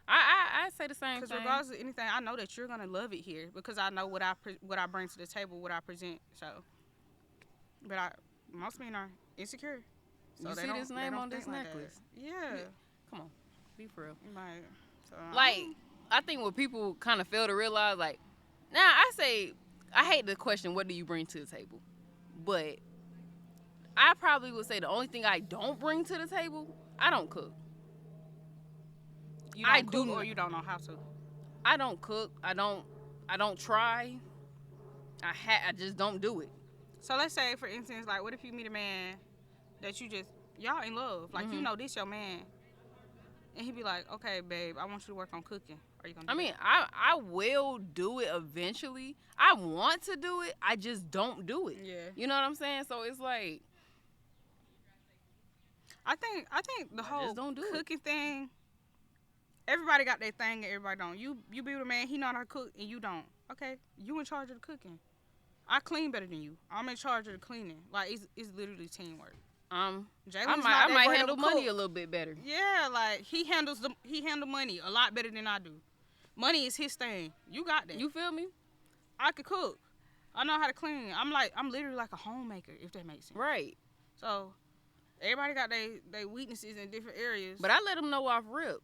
Speaker 2: I say the same thing.
Speaker 1: Because regardless of anything, I know that you're gonna love it here because I know what I bring to the table, what I present. So, but most men are insecure. So
Speaker 2: you see this name on this necklace?
Speaker 1: Yeah.
Speaker 2: Come on, be for real.
Speaker 1: Like,
Speaker 2: I think what people kind of fail to realize, like, now I hate the question, what do you bring to the table? But I probably would say the only thing I don't bring to the table, I don't cook.
Speaker 1: You don't cook or you don't know how to?
Speaker 2: I don't cook. I don't try. I just don't do it.
Speaker 1: So let's say, for instance, like, what if you meet a man that y'all in love, like, you know this your man, and he be like, okay, babe, I want you to work on cooking. Are you gonna do that?
Speaker 2: I will do it eventually. I want to do it. I just don't do it.
Speaker 1: Yeah.
Speaker 2: You know what I'm saying? So it's like,
Speaker 1: I think the whole cooking thing, everybody got their thing and everybody don't. You be with a man, he know how to cook and you don't. Okay, you in charge of the cooking. I clean better than you. I'm in charge of the cleaning. Like, it's literally teamwork.
Speaker 2: I might handle money a little bit better.
Speaker 1: Yeah, like he handle money a lot better than I do. Money is his thing. You got that.
Speaker 2: You feel me?
Speaker 1: I could cook. I know how to clean. I'm literally like a homemaker, if that makes sense.
Speaker 2: Right. So
Speaker 1: everybody got their weaknesses in different areas.
Speaker 2: But I let them know off rip.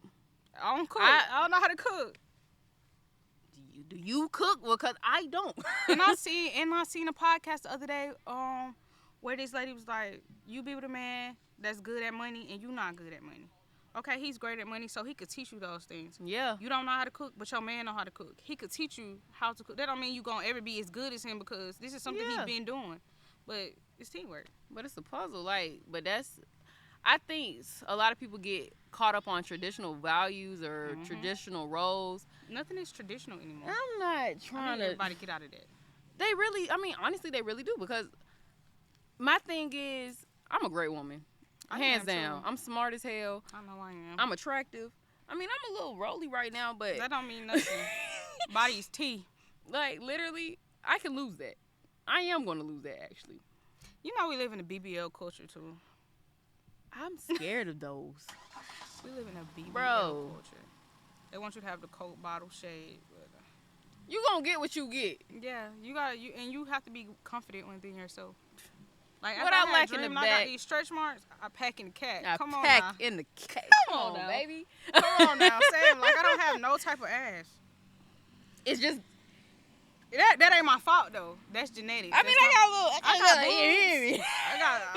Speaker 1: I don't cook. I don't know how to cook.
Speaker 2: Do you cook? Well, cause I don't.
Speaker 1: and I seen a podcast the other day, where this lady was like, you be with a man that's good at money and you not good at money. Okay, he's great at money, so he could teach you those things.
Speaker 2: Yeah.
Speaker 1: You don't know how to cook, but your man know how to cook. He could teach you how to cook. That don't mean you gonna ever be as good as him because this is something he's been doing. But it's teamwork.
Speaker 2: But it's a puzzle, I think a lot of people get caught up on traditional values or traditional roles.
Speaker 1: Nothing is traditional anymore.
Speaker 2: I'm not trying to.
Speaker 1: Everybody get out of that.
Speaker 2: They really, honestly, they really do because my thing is, I'm a great woman. Hands down. I'm smart as hell.
Speaker 1: I know I am.
Speaker 2: I'm attractive. I'm a little rolly right now, but
Speaker 1: that don't mean nothing. Body's tea.
Speaker 2: Like, literally, I can lose that. I am going to lose that, actually.
Speaker 1: You know we live in a BBL culture, too.
Speaker 2: I'm scared of those.
Speaker 1: We live in a BBL culture. They want you to have the Coke bottle shade. But,
Speaker 2: You gonna get what you get.
Speaker 1: yeah, you have to be confident within yourself. Like
Speaker 2: What
Speaker 1: after
Speaker 2: I
Speaker 1: I
Speaker 2: like in the
Speaker 1: dream, I
Speaker 2: back.
Speaker 1: got these stretch marks. I pack in the cat.
Speaker 2: I
Speaker 1: Come on
Speaker 2: pack
Speaker 1: now.
Speaker 2: in the cat.
Speaker 1: Come on now.
Speaker 2: baby.
Speaker 1: Come on now, Sam. Like I don't have no type of ass.
Speaker 2: It's just.
Speaker 1: That ain't my fault though. That's genetics.
Speaker 2: I mean,
Speaker 1: That's
Speaker 2: I got
Speaker 1: boobs.
Speaker 2: boobs.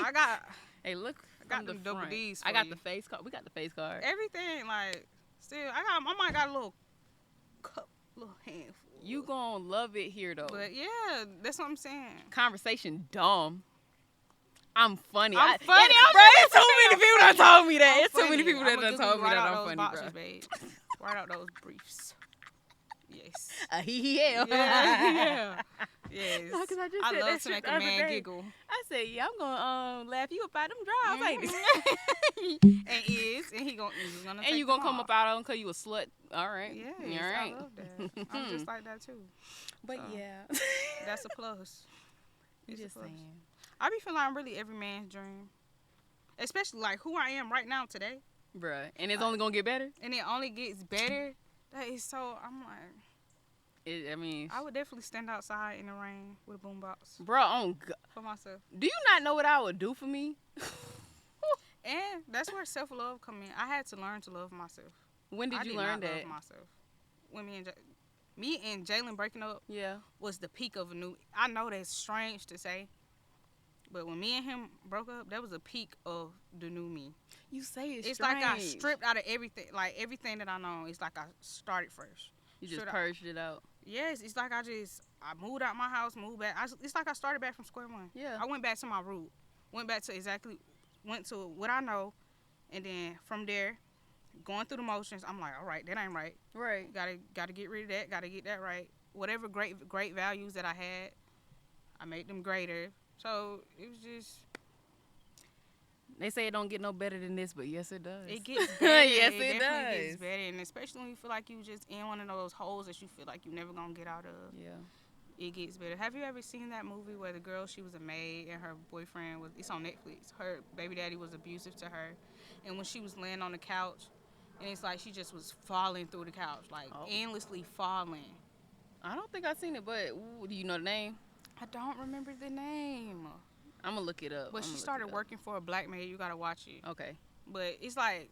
Speaker 1: I got
Speaker 2: Hey, look.
Speaker 1: I got
Speaker 2: From the
Speaker 1: them double
Speaker 2: front.
Speaker 1: D's.
Speaker 2: I got
Speaker 1: you.
Speaker 2: the face card. We got the face card.
Speaker 1: Everything like still. I might got a little cup, little handful.
Speaker 2: You gonna love it here though.
Speaker 1: But yeah, that's what I'm saying.
Speaker 2: Conversation dumb. I'm funny.
Speaker 1: I'm funny.
Speaker 2: It's too many people that told me that. It's too many people that done told me that I'm funny,
Speaker 1: boxes,
Speaker 2: bro.
Speaker 1: Babe. Write out those briefs. Yes.
Speaker 2: Yeah.
Speaker 1: Yeah. Yes.
Speaker 2: No, 'cause I just
Speaker 1: I
Speaker 2: said
Speaker 1: love
Speaker 2: that
Speaker 1: to
Speaker 2: shit
Speaker 1: make
Speaker 2: the
Speaker 1: a
Speaker 2: other
Speaker 1: man
Speaker 2: day.
Speaker 1: giggle.
Speaker 2: I said, yeah, I'm gonna laugh you up out them drawers, ain't it?
Speaker 1: And he gonna
Speaker 2: And
Speaker 1: take
Speaker 2: you gonna
Speaker 1: them
Speaker 2: come
Speaker 1: off.
Speaker 2: up out of them because you a slut. All right.
Speaker 1: Yes,
Speaker 2: All right.
Speaker 1: I love that. I'm just like that too.
Speaker 2: But
Speaker 1: So,
Speaker 2: yeah.
Speaker 1: That's a plus.
Speaker 2: You
Speaker 1: It's a
Speaker 2: just
Speaker 1: plus.
Speaker 2: saying.
Speaker 1: I be feeling I'm really every man's dream. Especially like who I am right now today.
Speaker 2: Bruh. And it's only gonna get better?
Speaker 1: And it only gets better. That is so I'm like I would definitely stand outside in the rain with a boombox
Speaker 2: bro,
Speaker 1: for myself.
Speaker 2: do you not know what I would do for me?
Speaker 1: And that's where self-love come in. I had to learn to love myself.
Speaker 2: When did you learn that?
Speaker 1: Love myself. When me and Jalen breaking up
Speaker 2: Yeah.
Speaker 1: was the peak of a new. I know that's strange to say, but when me and him broke up, that was a peak of the new me.
Speaker 2: You say it's
Speaker 1: Like I
Speaker 2: strange.
Speaker 1: stripped out of everything, like everything that I know. It's like I started fresh.
Speaker 2: You just purged it out.
Speaker 1: Yes, it's like I moved out my house, moved back. It's like I started back from square one.
Speaker 2: Yeah.
Speaker 1: I went back to my root. Went to what I know, and then from there, going through the motions, I'm like, all right, that ain't right.
Speaker 2: Right.
Speaker 1: Gotta get rid of that. Gotta get that right. Whatever great values that I had, I made them greater. So it was just.
Speaker 2: They say it don't get no better than this, but yes, it does.
Speaker 1: It gets better.
Speaker 2: Yes,
Speaker 1: it
Speaker 2: it
Speaker 1: definitely
Speaker 2: does.
Speaker 1: gets better, and especially when you feel like you just in one of those holes that you feel like you never gonna get out of.
Speaker 2: Yeah.
Speaker 1: It gets better. Have you ever seen that movie where the girl, she was a maid and her boyfriend was, it's on Netflix, her baby daddy was abusive to her, and when she was laying on the couch, and it's like she just was falling through the couch, like endlessly falling.
Speaker 2: I don't think I've seen it, but do you know the name?
Speaker 1: I don't remember the name.
Speaker 2: I'm going to look it up.
Speaker 1: But she started working for a black maid. You got to watch it.
Speaker 2: Okay.
Speaker 1: But it's like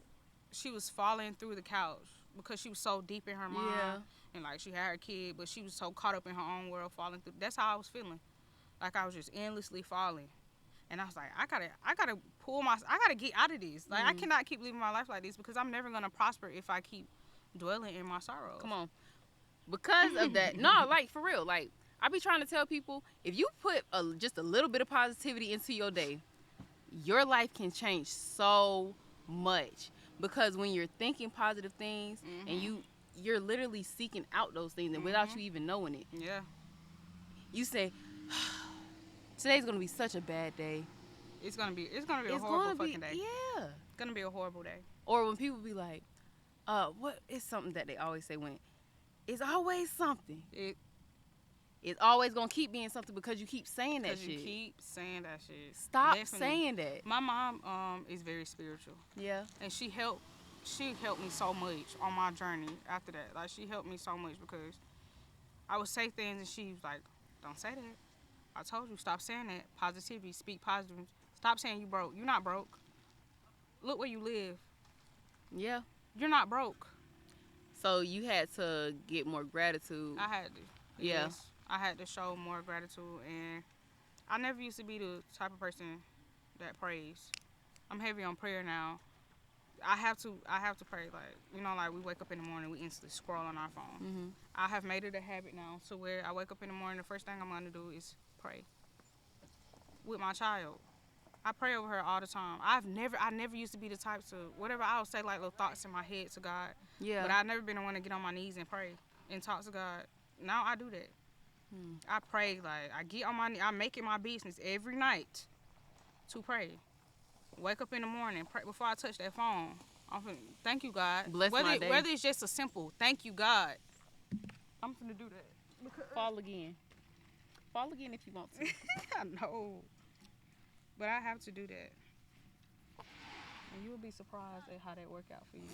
Speaker 1: she was falling through the couch because she was so deep in her mind.
Speaker 2: Yeah.
Speaker 1: And like she had her kid, but she was so caught up in her own world falling through. That's how I was feeling. Like I was just endlessly falling. And I was like, I gotta get out of this. Like I cannot keep living my life like this because I'm never gonna prosper if I keep dwelling in my sorrow.
Speaker 2: Come on. Because of that. No, like for real. Like I be trying to tell people, if you put just a little bit of positivity into your day, your life can change so much. Because when you're thinking positive things and you're literally seeking out those things and without you even knowing it.
Speaker 1: Yeah.
Speaker 2: You say, today's gonna be such a bad day.
Speaker 1: It's gonna be a horrible fucking day.
Speaker 2: Yeah.
Speaker 1: It's gonna be a horrible day.
Speaker 2: Or when people be like, what is something that they always say when it's always something. It's always gonna keep being something because you keep saying that shit.
Speaker 1: Because you keep saying that shit.
Speaker 2: Stop
Speaker 1: Definitely.
Speaker 2: saying that.
Speaker 1: My mom is very spiritual.
Speaker 2: Yeah.
Speaker 1: And she helped me so much on my journey after that. Like she helped me so much because I would say things and she was like, don't say that. I told you, stop saying that. Positivity, speak positive. Stop saying you broke. You're not broke. Look where you live.
Speaker 2: Yeah.
Speaker 1: You're not broke.
Speaker 2: So you had to get more gratitude.
Speaker 1: I had to.
Speaker 2: Yeah.
Speaker 1: Yes. I had to show more gratitude, and I never used to be the type of person that prays. I'm heavy on prayer now. I have to pray. Like we wake up in the morning, we instantly scroll on our phone.
Speaker 2: Mm-hmm.
Speaker 1: I have made it a habit now to where I wake up in the morning, the first thing I'm gonna do is pray with my child. I pray over her all the time. I never used to be the type to whatever I would say like little thoughts in my head to God.
Speaker 2: Yeah.
Speaker 1: But I've never been the one to get on my knees and pray and talk to God. Now I do that. I pray, like I get on my knees. I make it my business every night to pray. Wake up in the morning, pray before I touch that phone. Thank you, God.
Speaker 2: Bless my day.
Speaker 1: Whether it's just a simple thank you, God. I'm gonna do that.
Speaker 2: Fall again. Fall again if you want to.
Speaker 1: I know, but I have to do that, and you will be surprised at how that work out for you.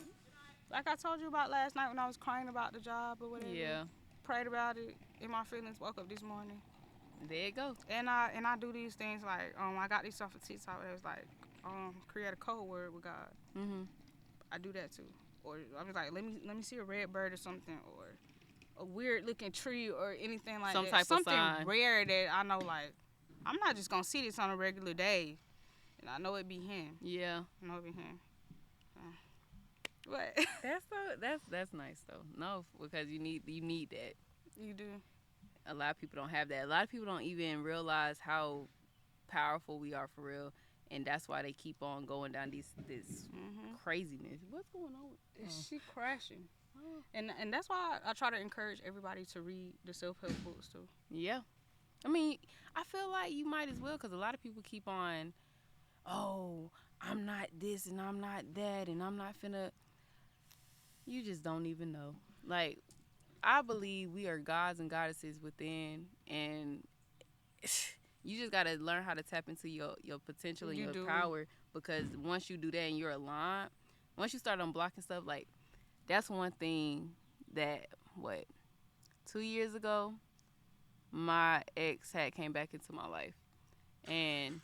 Speaker 1: Like I told you about last night when I was crying about the job or whatever.
Speaker 2: Yeah.
Speaker 1: Prayed about it in my feelings. Woke up this morning.
Speaker 2: There you go.
Speaker 1: And I do these things like I got these stuff for TikTok that was like create a code word with God.
Speaker 2: Mhm.
Speaker 1: I do that too. Or I was like, let me see a red bird or something, or a weird looking tree or anything like
Speaker 2: Some
Speaker 1: that.
Speaker 2: type of
Speaker 1: Something
Speaker 2: sign.
Speaker 1: rare that I know like I'm not just gonna see this on a regular day. And I know it be him.
Speaker 2: Yeah.
Speaker 1: I know it be him. What?
Speaker 2: That's nice though. No, because you need that.
Speaker 1: You do.
Speaker 2: A lot of people don't have that. A lot of people don't even realize how powerful we are for real, and that's why they keep on going down this craziness. What's going on?
Speaker 1: Is she crashing? And that's why I try to encourage everybody to read the self-help books too.
Speaker 2: Yeah. I mean, I feel like you might as well, because a lot of people keep on, oh, I'm not this and I'm not that and I'm not finna. You just don't even know. Like, I believe we are gods and goddesses within, and you just gotta learn how to tap into your potential and your power, because once you do that and you're aligned, once you start unblocking stuff, like, that's one thing that, 2 years ago, my ex had came back into my life, and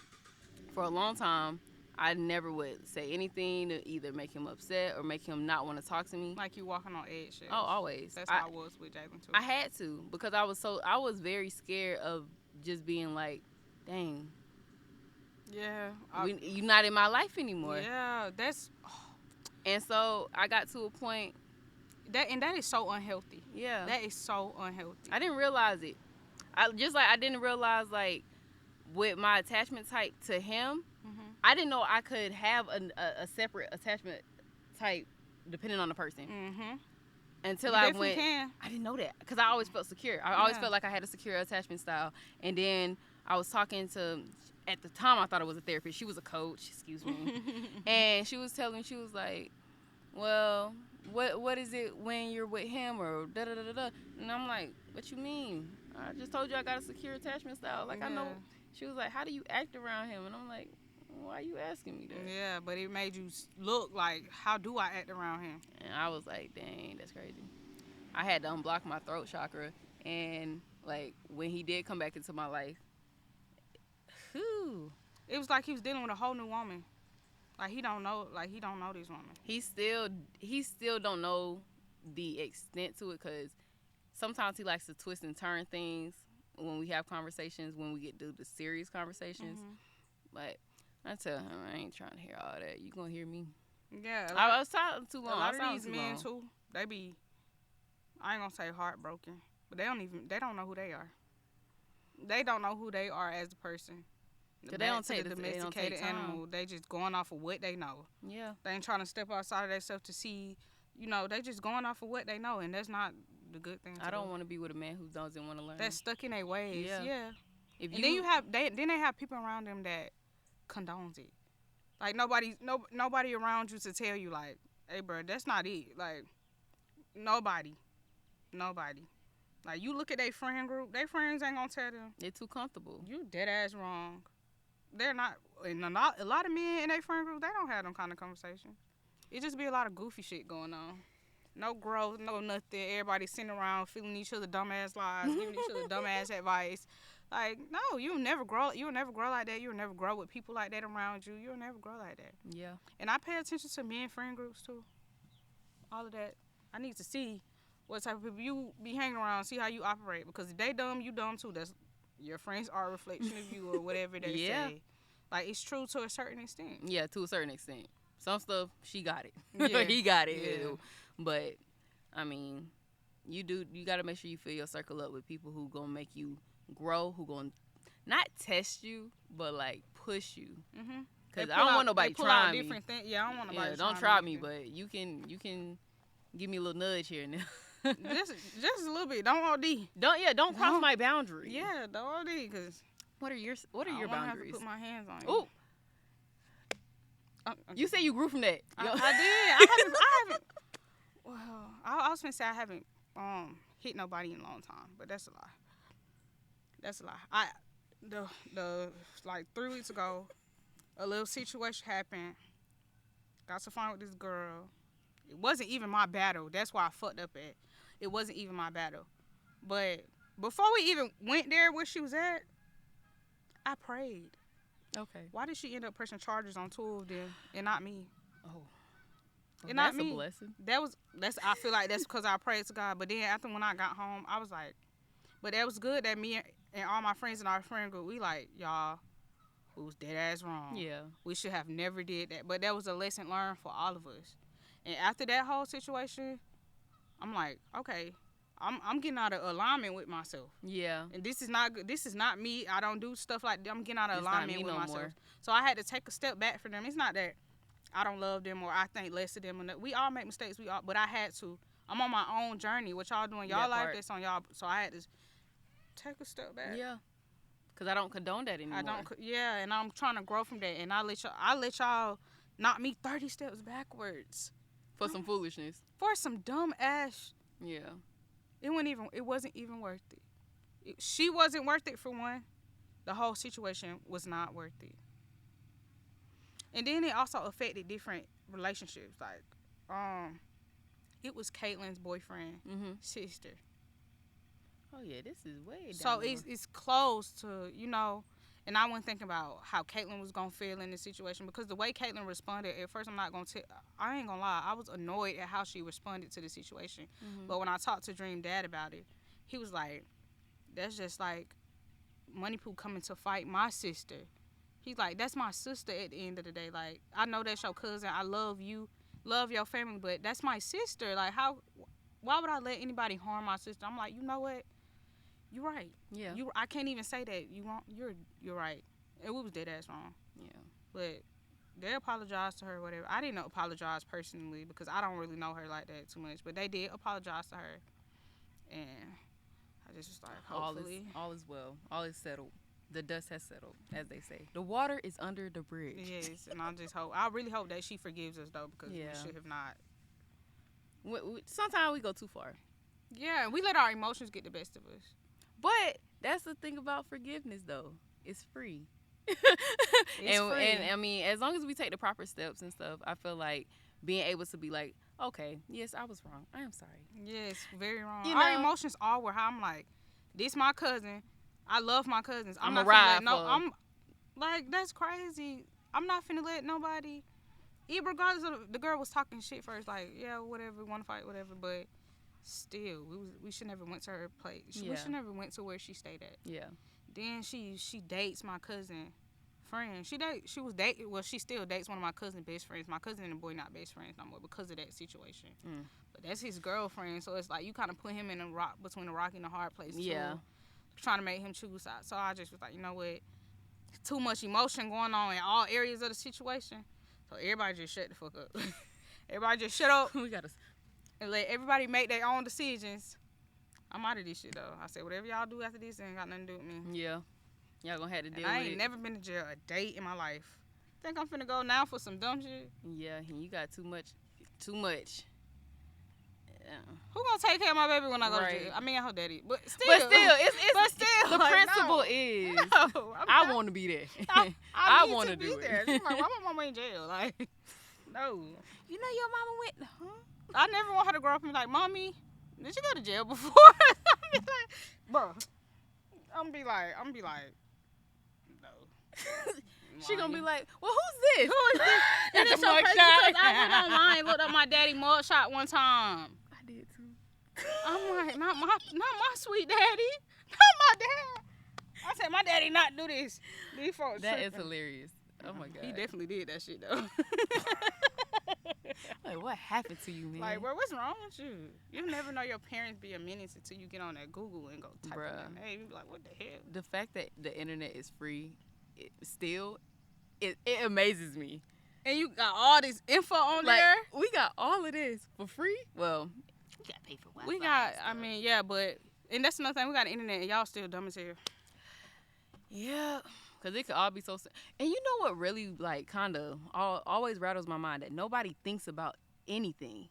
Speaker 2: for a long time I never would say anything to either make him upset or make him not want to talk to me.
Speaker 1: Like you walking on eggshells.
Speaker 2: Oh, always.
Speaker 1: That's how I was with Jalen too.
Speaker 2: I had to, because I was very scared of just being like, dang.
Speaker 1: Yeah.
Speaker 2: You're not in my life anymore.
Speaker 1: Yeah, that's.
Speaker 2: And so I got to a point.
Speaker 1: That is so unhealthy.
Speaker 2: Yeah.
Speaker 1: That is so unhealthy.
Speaker 2: I didn't realize it. I didn't realize, like, with my attachment type to him, I didn't know I could have a separate attachment type depending on the person. Until I went. I didn't know that, because I always felt secure. I always felt like I had a secure attachment style. And then I was talking to, at the time I thought it was a therapist. She was a coach, excuse me. And she was telling me, she was like, well, what is it when you're with him, or da da da da da? And I'm like, what you mean? I just told you I got a secure attachment style. Like, I know. She was like, how do you act around him? And I'm like, why are you asking me that?
Speaker 1: Yeah, but it made you look like, how do I act around him?
Speaker 2: And I was like, dang, that's crazy. I had to unblock my throat chakra. And, like, when he did come back into my life, whew.
Speaker 1: It was like he was dealing with a whole new woman. Like, he don't know this woman.
Speaker 2: He still don't know the extent to it, because sometimes he likes to twist and turn things when we have conversations, when we get to the serious conversations. But I tell him, I ain't trying to hear all that. You gonna hear me?
Speaker 1: Yeah.
Speaker 2: I was talking too long.
Speaker 1: A lot of these men too, they be, I ain't gonna say heartbroken, but they don't know who they are. They don't know who they are as a person.
Speaker 2: They don't take
Speaker 1: the domesticated animal. They just going off of what they know.
Speaker 2: Yeah.
Speaker 1: They ain't trying to step outside of themselves to see, they just going off of what they know, and that's not the good thing.
Speaker 2: I don't want to be with a man who doesn't want to learn.
Speaker 1: That's stuck in their ways. Yeah.
Speaker 2: If
Speaker 1: and then they have people around them that condones it. Like, nobody around you to tell you, like, hey, bro, that's not it. Like, nobody. Like, you look at their friend group, their friends ain't gonna tell them.
Speaker 2: They're too comfortable.
Speaker 1: You dead ass wrong. They're not. And a lot of men in their friend group, they don't have them kind of conversations. It just be a lot of goofy shit going on. No growth, no nothing. Everybody sitting around feeling each other dumbass lies, giving each other dumbass advice. Like, no, you'll never grow. You'll never grow like that. You'll never grow with people like that around you. You'll never grow like that.
Speaker 2: Yeah.
Speaker 1: And I pay attention to men friend groups too. All of that. I need to see what type of people you be hanging around, see how you operate. Because if they dumb, you dumb too. That's, your friends are a reflection of you, or whatever they say. Like, it's true to a certain extent.
Speaker 2: Yeah, to a certain extent. Some stuff, she got it. Yeah. He got it. Yeah. But, I mean, you got to make sure you fill your circle up with people who going to make you grow, who going to not test you, but, like, push you. Because I don't want nobody trying me.
Speaker 1: Yeah, I don't want nobody
Speaker 2: don't try me, but you can give me a little nudge here and there.
Speaker 1: just a little bit. Don't OD.
Speaker 2: Don't cross my boundary.
Speaker 1: Yeah, don't OD, because
Speaker 2: what are your boundaries?
Speaker 1: I have to put my hands on you.
Speaker 2: Ooh. You say you grew from that.
Speaker 1: I did. I haven't. Well, I was gonna say I haven't hit nobody in a long time, but that's a lie. Like 3 weeks ago, a little situation happened. Got to find with this girl. It wasn't even my battle. That's why I fucked up at. It wasn't even my battle. But before we even went there where she was at, I prayed.
Speaker 2: Okay.
Speaker 1: Why did she end up pressing charges on two of them and not me?
Speaker 2: Oh. Well,
Speaker 1: And not
Speaker 2: that's
Speaker 1: me.
Speaker 2: a blessing.
Speaker 1: That's I feel like that's because I prayed to God. But then after when I got home, I was like, but that was good that me and all my friends in our friend group, we like, y'all, we was dead ass wrong.
Speaker 2: Yeah.
Speaker 1: We should have never did that. But that was a lesson learned for all of us. And after that whole situation, I'm like, okay, I'm getting out of alignment with myself.
Speaker 2: Yeah.
Speaker 1: And this is not good. This is not me. I don't do stuff like that. I'm getting out of
Speaker 2: It's not
Speaker 1: alignment
Speaker 2: me
Speaker 1: with
Speaker 2: no
Speaker 1: myself.
Speaker 2: more.
Speaker 1: So I had to take a step back from them. It's not that I don't love them or I think less of them. We all make mistakes. But I had to. I'm on my own journey. What y'all doing, y'all
Speaker 2: That
Speaker 1: life,
Speaker 2: part.
Speaker 1: that's on y'all. So I had to take a step back.
Speaker 2: Yeah. Because I don't condone that anymore.
Speaker 1: Yeah, and I'm trying to grow from that. And I let y'all knock me 30 steps backwards
Speaker 2: For some foolishness.
Speaker 1: for some dumb ass.
Speaker 2: Yeah.
Speaker 1: It wasn't even worth it. She wasn't worth it for one. The whole situation was not worth it. And then it also affected different relationships. Like, it was Caitlin's boyfriend, sister.
Speaker 2: Oh yeah, this is way down.
Speaker 1: So it's close to, and I wasn't thinking about how Caitlyn was gonna feel in this situation because the way Caitlyn responded at first, I ain't gonna lie, I was annoyed at how she responded to the situation. But when I talked to Dream Dad about it, he was like, "That's just like Money Poo coming to fight my sister." He's like, "That's my sister at the end of the day. Like, I know that's your cousin. I love you, love your family, but that's my sister. Like, why would I let anybody harm my sister?" I'm like, you know what? You're right.
Speaker 2: Yeah.
Speaker 1: I can't even say that. You're right. And we was dead ass wrong.
Speaker 2: Yeah.
Speaker 1: But they apologized to her, whatever. I didn't apologize personally because I don't really know her like that too much. But they did apologize to her, and I just was like, hopefully,
Speaker 2: all is well. All is settled. The dust has settled, as they say. The water is under the bridge.
Speaker 1: Yes, and I really hope that she forgives us though because we should have not.
Speaker 2: Sometimes we go too far.
Speaker 1: Yeah, we let our emotions get the best of us.
Speaker 2: But that's the thing about forgiveness, though. It's free.
Speaker 1: It's free.
Speaker 2: And I mean, as long as we take the proper steps and stuff, I feel like being able to be like, okay, yes, I was wrong. I am sorry.
Speaker 1: Yes, very wrong.
Speaker 2: You
Speaker 1: Our
Speaker 2: know?
Speaker 1: emotions all were how I'm like, this my cousin. I love my cousins. I'm
Speaker 2: a
Speaker 1: not
Speaker 2: ride
Speaker 1: finna let
Speaker 2: for-
Speaker 1: I'm like, that's crazy. I'm not finna let nobody, even regardless of the girl was talking shit first, like, yeah, whatever, want to fight, whatever, but still, we should never went to her place. We should never went to where she stayed at.
Speaker 2: Yeah.
Speaker 1: Then she dates my cousin friend. She still dates one of my cousin's best friends. My cousin and the boy not best friends no more because of that situation. But that's his girlfriend, so it's like you kind of put him in between a rock and a hard place.
Speaker 2: Yeah.
Speaker 1: Too, trying to make him choose sides. So I just was like, you know what? Too much emotion going on in all areas of the situation. So everybody just shut the fuck up. Everybody just shut up
Speaker 2: We got to.
Speaker 1: and let everybody make their own decisions. I'm out of this shit though. I said whatever y'all do after this ain't got nothing to do with me.
Speaker 2: Yeah. Y'all gonna have to deal
Speaker 1: And I
Speaker 2: with
Speaker 1: ain't
Speaker 2: it.
Speaker 1: never been to jail a day in my life. Think I'm finna go now for some dumb shit?
Speaker 2: Yeah, you got too much. Yeah.
Speaker 1: Who gonna take care of my baby when I go to
Speaker 2: Right.
Speaker 1: jail? I mean, her daddy, but still,
Speaker 2: it's
Speaker 1: but still,
Speaker 2: the
Speaker 1: like,
Speaker 2: principle
Speaker 1: no.
Speaker 2: is
Speaker 1: No,
Speaker 2: I want to be there.
Speaker 1: I
Speaker 2: I
Speaker 1: need
Speaker 2: want
Speaker 1: to
Speaker 2: to
Speaker 1: be
Speaker 2: do
Speaker 1: there.
Speaker 2: it.
Speaker 1: She's like, why my mama in jail? Like, no.
Speaker 2: You know your mama went, huh?
Speaker 1: I never want her to grow up and be like, "Mommy, did you go to jail before?" I'm be like, bro. I'm be like, no.
Speaker 2: She gonna be like, well, who's this?
Speaker 1: who is this? And
Speaker 2: It's
Speaker 1: it's
Speaker 2: a
Speaker 1: so crazy
Speaker 2: mugshot.
Speaker 1: because I went online and looked up my daddy mugshot one time.
Speaker 2: I did too.
Speaker 1: I'm like, not my sweet daddy, not my dad. I said, my daddy not do this. These folks
Speaker 2: That is
Speaker 1: tripping.
Speaker 2: hilarious. Oh my god.
Speaker 1: He definitely did that shit though.
Speaker 2: Like, what happened to you, man?
Speaker 1: Like, bro, what's wrong with you? You never know your parents be a menace until you get on that Google and go type in their name. You be like, what the hell?
Speaker 2: The fact that the internet is free, it amazes me.
Speaker 1: And you got all this info on
Speaker 2: Like,
Speaker 1: there.
Speaker 2: we got all of this for free. Well,
Speaker 1: You gotta pay for Wi-Fi. We got, I mean, yeah, but, and that's another thing. We got the internet and y'all still dumb as hell.
Speaker 2: yeah, because it could all be so. And you know what really, like, kind of always rattles my mind? That nobody thinks about anything.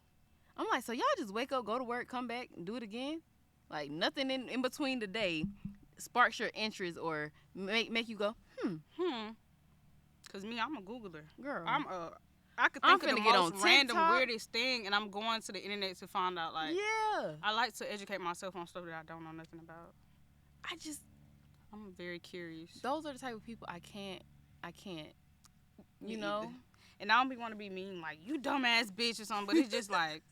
Speaker 2: I'm like, so y'all just wake up, go to work, come back, and do it again? Like, nothing in between the day sparks your interest or make you go,
Speaker 1: Because me, I'm a Googler.
Speaker 2: girl.
Speaker 1: I could
Speaker 2: I'm
Speaker 1: think of the
Speaker 2: finna get
Speaker 1: most
Speaker 2: on
Speaker 1: random,
Speaker 2: TikTok.
Speaker 1: weirdest thing, and I'm going to the internet to find out. Like,
Speaker 2: Yeah.
Speaker 1: I like to educate myself on stuff that I don't know nothing about.
Speaker 2: I just,
Speaker 1: I'm very curious.
Speaker 2: those are the type of people I can't,
Speaker 1: Me
Speaker 2: you know?
Speaker 1: either. And I don't be want to be mean, like, you dumbass bitch or something, but it's just like,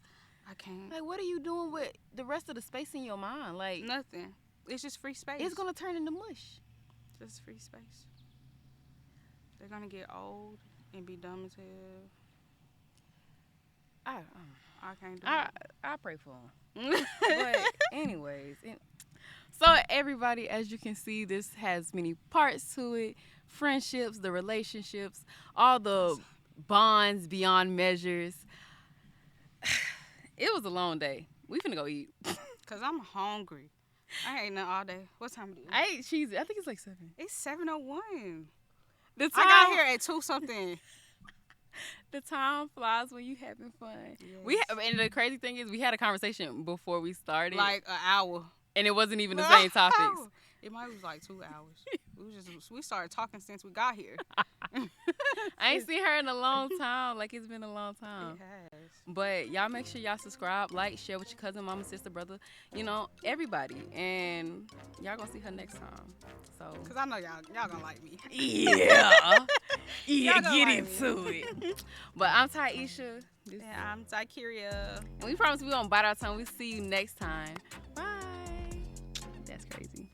Speaker 1: I can't.
Speaker 2: Like, what are you doing with the rest of the space in your mind? Like,
Speaker 1: Nothing. It's just free space.
Speaker 2: it's going to turn into mush.
Speaker 1: Just free space. They're going to get old and be dumb as hell. I can't do it.
Speaker 2: I pray for them. But anyways, so everybody, as you can see, this has many parts to it. Friendships, the relationships, all the bonds beyond measures. It was a long day. We finna go eat.
Speaker 1: Because I'm hungry. I ain't nothing all day. What time it is?
Speaker 2: I ate cheesy. I think it's like 7.
Speaker 1: It's 7:01.
Speaker 2: The time,
Speaker 1: I got here at 2 something.
Speaker 2: the time flies when you having fun.
Speaker 1: Yes.
Speaker 2: And the crazy thing is, we had a conversation before we started.
Speaker 1: Like an hour.
Speaker 2: And it wasn't even the same topics.
Speaker 1: It might was like 2 hours. We started talking since we got here.
Speaker 2: I ain't seen her in a long time. Like, it's been a long time.
Speaker 1: It has.
Speaker 2: But y'all make sure y'all subscribe, like, share with your cousin, mama, sister, brother, you know, everybody. And y'all gonna see her next time. So,
Speaker 1: Cause I know y'all gonna like me.
Speaker 2: yeah.
Speaker 1: Y'all gonna
Speaker 2: Get
Speaker 1: like
Speaker 2: into it. But I'm Taisha.
Speaker 1: And I'm Zykeria.
Speaker 2: And we promise we gonna bite our tongue. We'll see you next time. Bye. That's crazy.